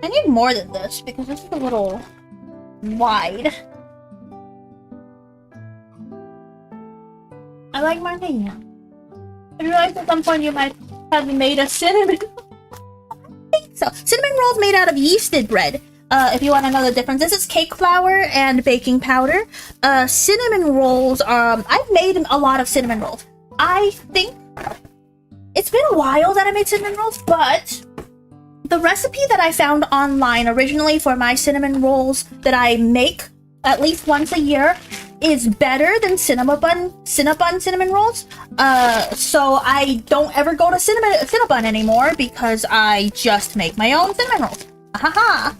I need more than this because this is a little wide. I like my hand. I realized at some point you might have made a cinnamon. I think so. Cinnamon rolls made out of yeasted bread. If you want to know the difference, this is cake flour and baking powder. Cinnamon rolls, I've made a lot of cinnamon rolls. I think it's been a while that I made cinnamon rolls, but the recipe that I found online originally for my cinnamon rolls that I make at least once a year is better than Cinnabon cinnamon rolls. So I don't ever go to Cinnabon anymore because I just make my own cinnamon rolls. Ahaha!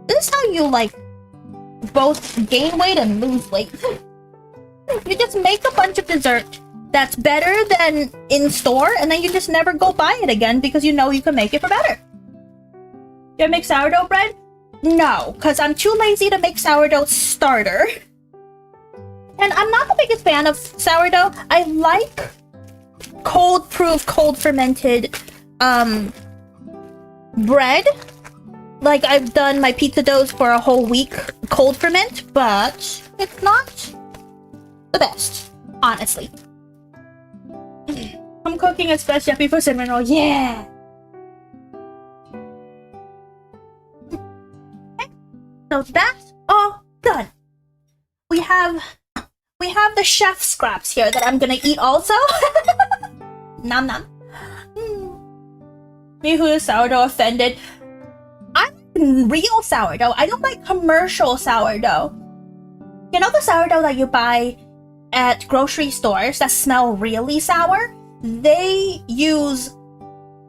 This is how you, like, both gain weight and lose weight. You just make a bunch of dessert that's better than in store, and then you just never go buy it again because you know you can make it for better. Do I make sourdough bread? No, because I'm too lazy to make sourdough starter. And I'm not the biggest fan of sourdough. I like cold-proof, cold-fermented bread. Like, I've done my pizza doughs for a whole week cold ferment, but it's not the best, honestly. I'm cooking a special for cinnamon roll. Yeah! Okay, so that's all done. We have the chef scraps here that I'm gonna eat also. Nom nom. Me who is sourdough offended. I like real sourdough. I don't like commercial sourdough. You know the sourdough that you buy at grocery stores that smell really sour? They use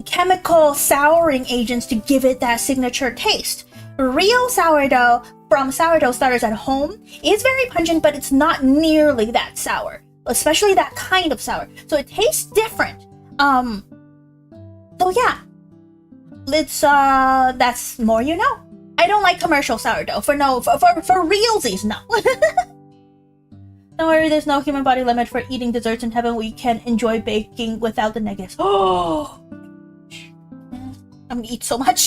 chemical souring agents to give it that signature taste. Real sourdough from sourdough starters at home is very pungent, but it's not nearly that sour. Especially that kind of sour. So it tastes different. So yeah. It's that's more you know. I don't like commercial sourdough for realsies, no. Don't worry, there's no human body limit for eating desserts in heaven. We can enjoy baking without the negatives. Oh, I'm gonna eat so much.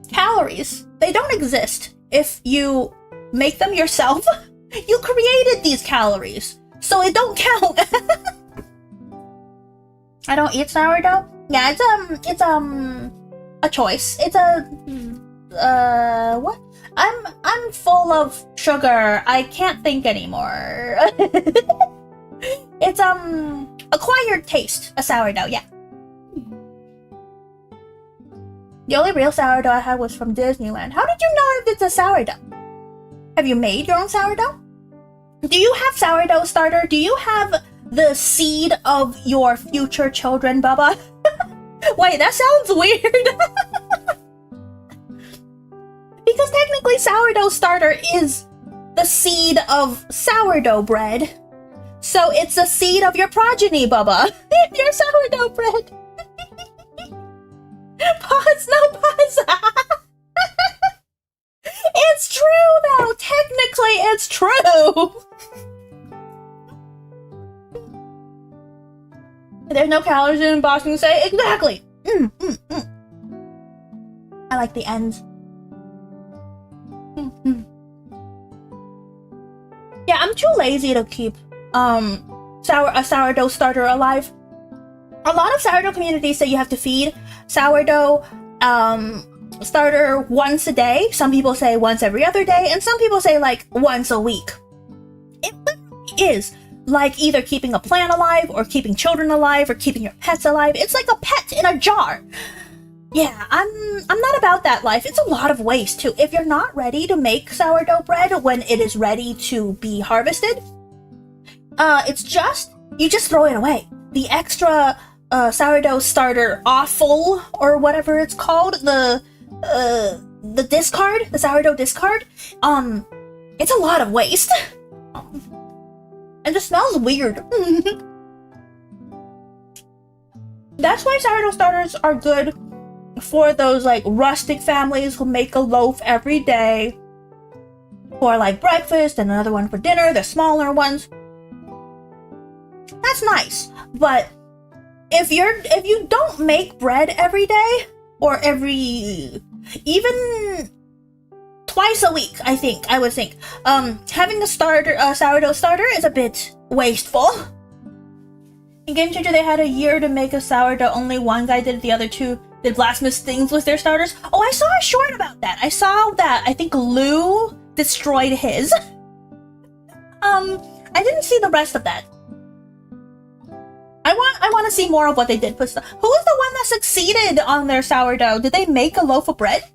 Calories, they don't exist if you make them yourself. You created these calories, so it don't count. I don't eat sourdough. Yeah, it's a choice. It's a what? I'm full of sugar. I can't think anymore. It's acquired taste, a sourdough, yeah. The only real sourdough I had was from Disneyland. How did you know if it's a sourdough? Have you made your own sourdough? Do you have sourdough starter? Do you have the seed of your future children, Bubba? Wait, that sounds weird. Because technically sourdough starter is the seed of sourdough bread. So it's the seed of your progeny, Bubba. Your sourdough bread. Pause, no pause. It's true though. Technically it's true. There's no calories in Boston say exactly. I like the ends. Yeah, I'm too lazy to keep a sourdough starter alive. A lot of sourdough communities say you have to feed sourdough starter once a day. Some people say once every other day, and some people say like once a week. It literally is like either keeping a plant alive or keeping children alive or keeping your pets alive. It's like a pet in a jar. Yeah, I'm not about that life. It's a lot of waste too. If you're not ready to make sourdough bread when it is ready to be harvested, you just throw it away. The extra sourdough starter offal or whatever it's called, the discard, the sourdough discard, it's a lot of waste. And it smells weird. That's why sourdough starters are good for those like rustic families who make a loaf every day for like breakfast and another one for dinner, the smaller ones. That's nice. But if you don't make bread every day or even twice a week, I would think having a sourdough starter is a bit wasteful. In Game Changer, they had a year to make a sourdough. Only one guy did it. The other two did blasphemous things with their starters. Oh, I saw a short about that. I saw that. I think Lou destroyed his. I didn't see the rest of that. I want to see more of what they did. Who was the one that succeeded on their sourdough? Did they make a loaf of bread?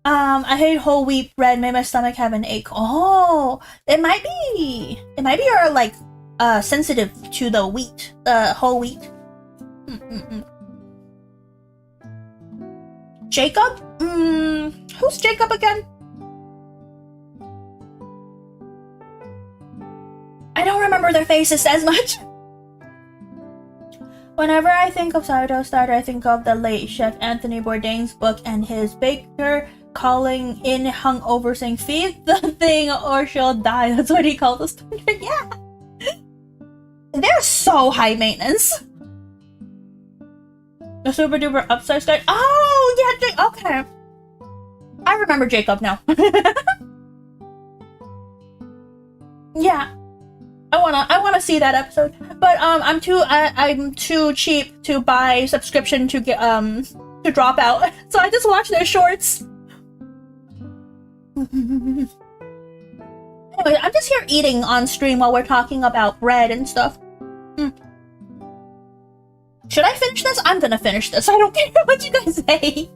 I hate whole wheat bread. Made my stomach have an ache. Oh, it might be you're like sensitive to the wheat, whole wheat. Jacob? Who's Jacob again? I don't remember their faces as much. Whenever I think of sourdough starter, I think of the late chef Anthony Bourdain's book and his baker calling in hungover saying, "Feed the thing or she'll die." That's what he called the starter. Yeah. They're so high maintenance. The super duper upside guy. Oh yeah, okay. I remember Jacob now. Yeah. I wanna see that episode, but I'm too cheap to buy subscription to get to drop out, so I just watch their shorts. Anyway, I'm just here eating on stream while we're talking about bread and stuff. Should I finish this? I'm gonna finish this. I don't care what you guys say.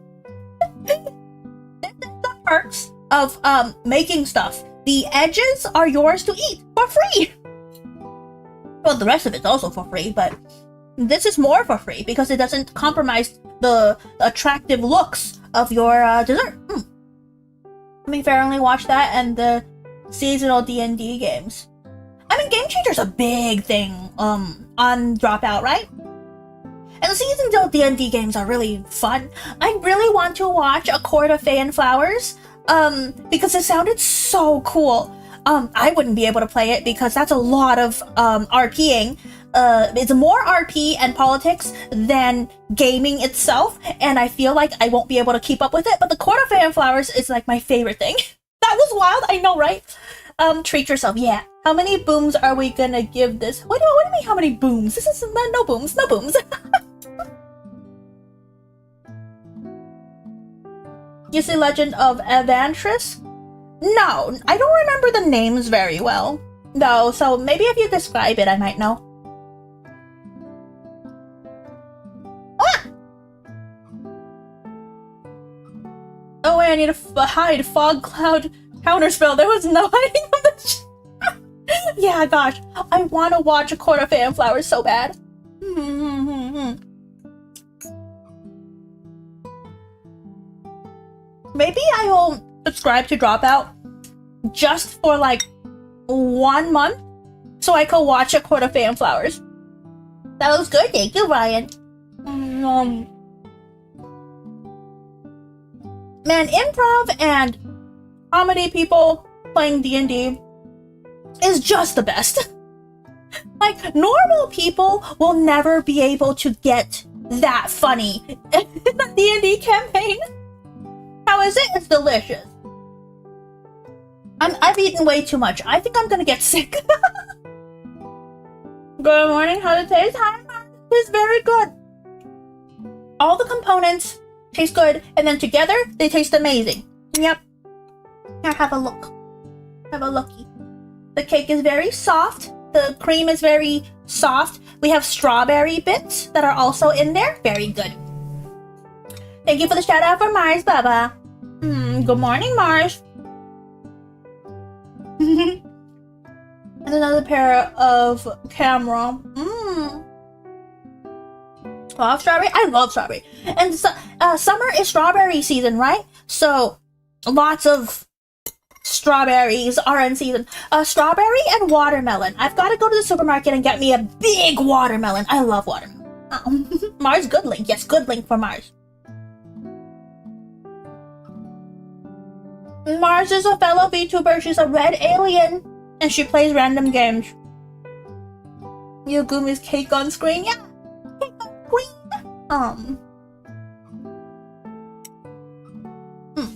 The perks of making stuff. The edges are yours to eat for free. Well, the rest of it's also for free, but this is more for free because it doesn't compromise the attractive looks of your dessert. I mean, fair only watch that and the seasonal D&D games. I mean, Game Changer's a big thing on Dropout, right? And the seasonal D&D games are really fun. I really want to watch A Court of Fae and Flowers because it sounded so cool. I wouldn't be able to play it because that's a lot of RPing. It's more RP and politics than gaming itself, and I feel like I won't be able to keep up with it. But the Court of Fae and Flowers is like my favorite thing. That was wild, I know, right? Treat yourself, yeah. How many booms are we gonna give this? What do you mean, how many booms? This is no booms, no booms. You see Legend of Evantris? No, I don't remember the names very well. though, so maybe if you describe it, I might know. Ah! Oh wait, I need to hide. Fog cloud counterspell. There was no hiding from the yeah, gosh. I want to watch a Court of Fan Flowers so bad. Maybe I will subscribe to Dropout just for like 1 month so I could watch a Court of Fan Flowers. That looks good. Thank you, Ryan. Man, improv and comedy people playing D&D is just the best. Like, normal people will never be able to get that funny in a D&D campaign. How is it? It's delicious. I've eaten way too much. I think I'm gonna get sick. Good morning. How does it taste? It's very good. All the components taste good, and then together they taste amazing. Yep. Here, have a look. Have a looky. The cake is very soft. The cream is very soft. We have strawberry bits that are also in there. Very good. Thank you for the shout out for Mars, Baba. Good morning, Mars. And another pair of camera. Love strawberry? I love strawberry. And summer is strawberry season, right? So lots of strawberries are in season. Strawberry and watermelon. I've got to go to the supermarket and get me a big watermelon. I love watermelon. Mars, good link. Yes, good link for Mars. Mars is a fellow VTuber. She's a red alien, and she plays random games. Guumi's cake on screen. Yeah, cake on screen.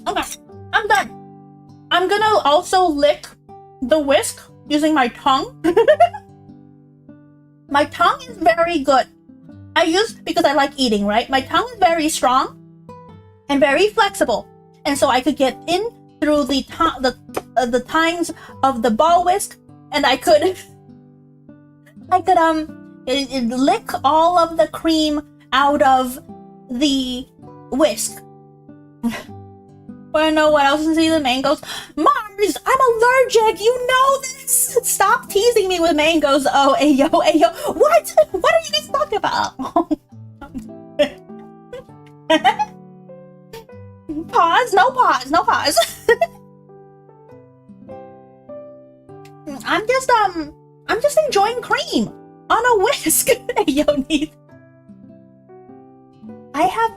Okay, I'm done. I'm gonna also lick the whisk using my tongue. My tongue is very good. I use because I like eating, right? My tongue is very strong and very flexible, and so I could get in through the tines of the ball whisk, and I could lick all of the cream out of the whisk. Wanna know what else is in the mangoes? Mars, I'm allergic. You know this. Stop teasing me with mangoes. Oh, ayo, ayo. What? What are you guys talking about? Pause. No pause. No pause. I'm just enjoying cream on a whisk. Ayo, neat. I have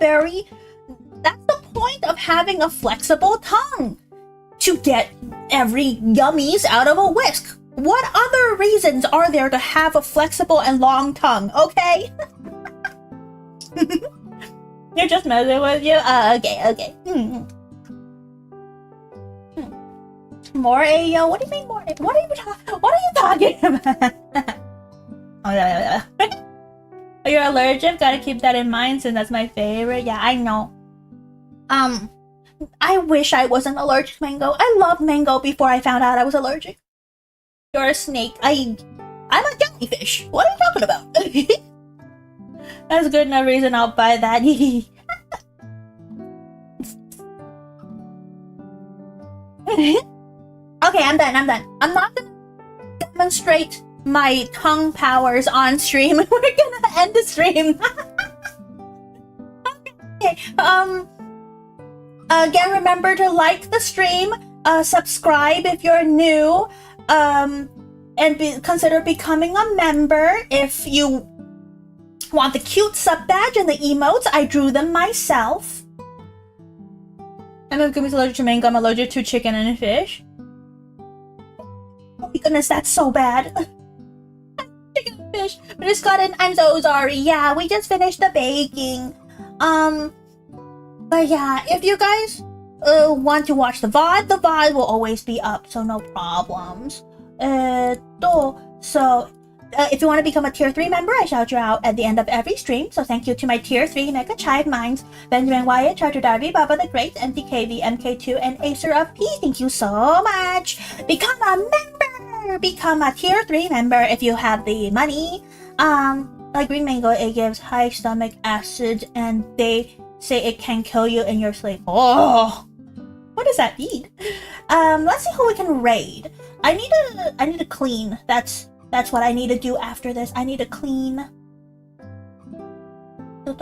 that's the point of having a flexible tongue, to get every yummies out of a whisk. What other reasons are there to have a flexible and long tongue, okay? You're just messing with you? Okay. More Ayo? What do you mean more? What are you talking about? Oh, yeah. You're allergic? Gotta keep that in mind since that's my favorite. Yeah, I know. I wish I wasn't allergic to mango. I loved mango before I found out I was allergic. You're a snake. I'm a jellyfish. What are you talking about? That's good enough reason I'll buy that. Okay, I'm done. I'm not gonna demonstrate my tongue powers on stream. We're gonna end the stream. Okay. Again, remember to like the stream, subscribe if you're new, and consider becoming a member if you want the cute sub badge and the emotes. I drew them myself. I'm allergic to mango. I'm allergic to chicken and fish. Oh my goodness, that's so bad. Chicken and fish. We just got in. I'm so sorry. Yeah, we just finished the baking. But yeah, if you guys want to watch the VOD will always be up, so no problems. So if you want to become a tier 3 member, I shout you out at the end of every stream. So thank you to my tier 3 Mega Chive Minds, Benjamin Wyatt, Charger Darby, Baba the Great, MTKV, MK2, and Acer of P. Thank you so much. Become a member! or become a tier 3 member if you have the money. Like green mango, it gives high stomach acid and they say it can kill you in your sleep. Oh, what does that mean? Let's see who we can raid. I need to clean. That's what I need to do after this. I need to clean. Look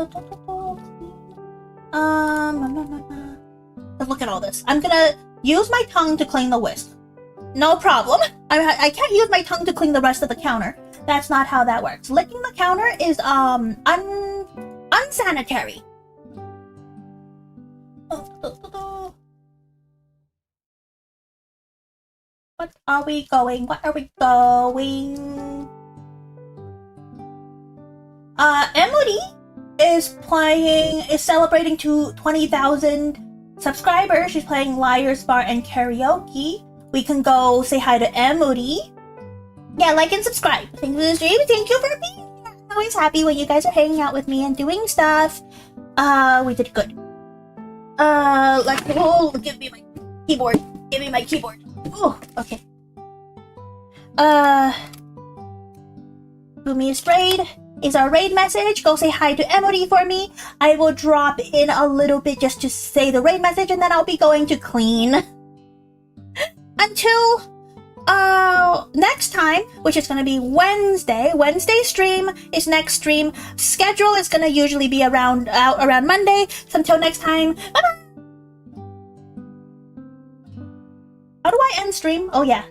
at all this. I'm gonna use my tongue to clean the whisk. No problem. I can't use my tongue to clean the rest of the counter. That's not how that works. Licking the counter is unsanitary. What are we going? Emily is celebrating to 20,000 subscribers. She's playing Liar's Bar and Karaoke. We can go say hi to Emily. Yeah, like and subscribe. Thank you for the stream. Thank you for being here. I'm always happy when you guys are hanging out with me and doing stuff. We did good. Give me my keyboard. Give me my keyboard. Oh, okay. Guumi's raid is our raid message. Go say hi to Emily for me. I will drop in a little bit just to say the raid message and then I'll be going to clean. Until next time, which is gonna be Wednesday. Wednesday stream is next stream. Schedule is gonna usually be around Monday. So until next time, bye bye. How do I end stream? Oh yeah.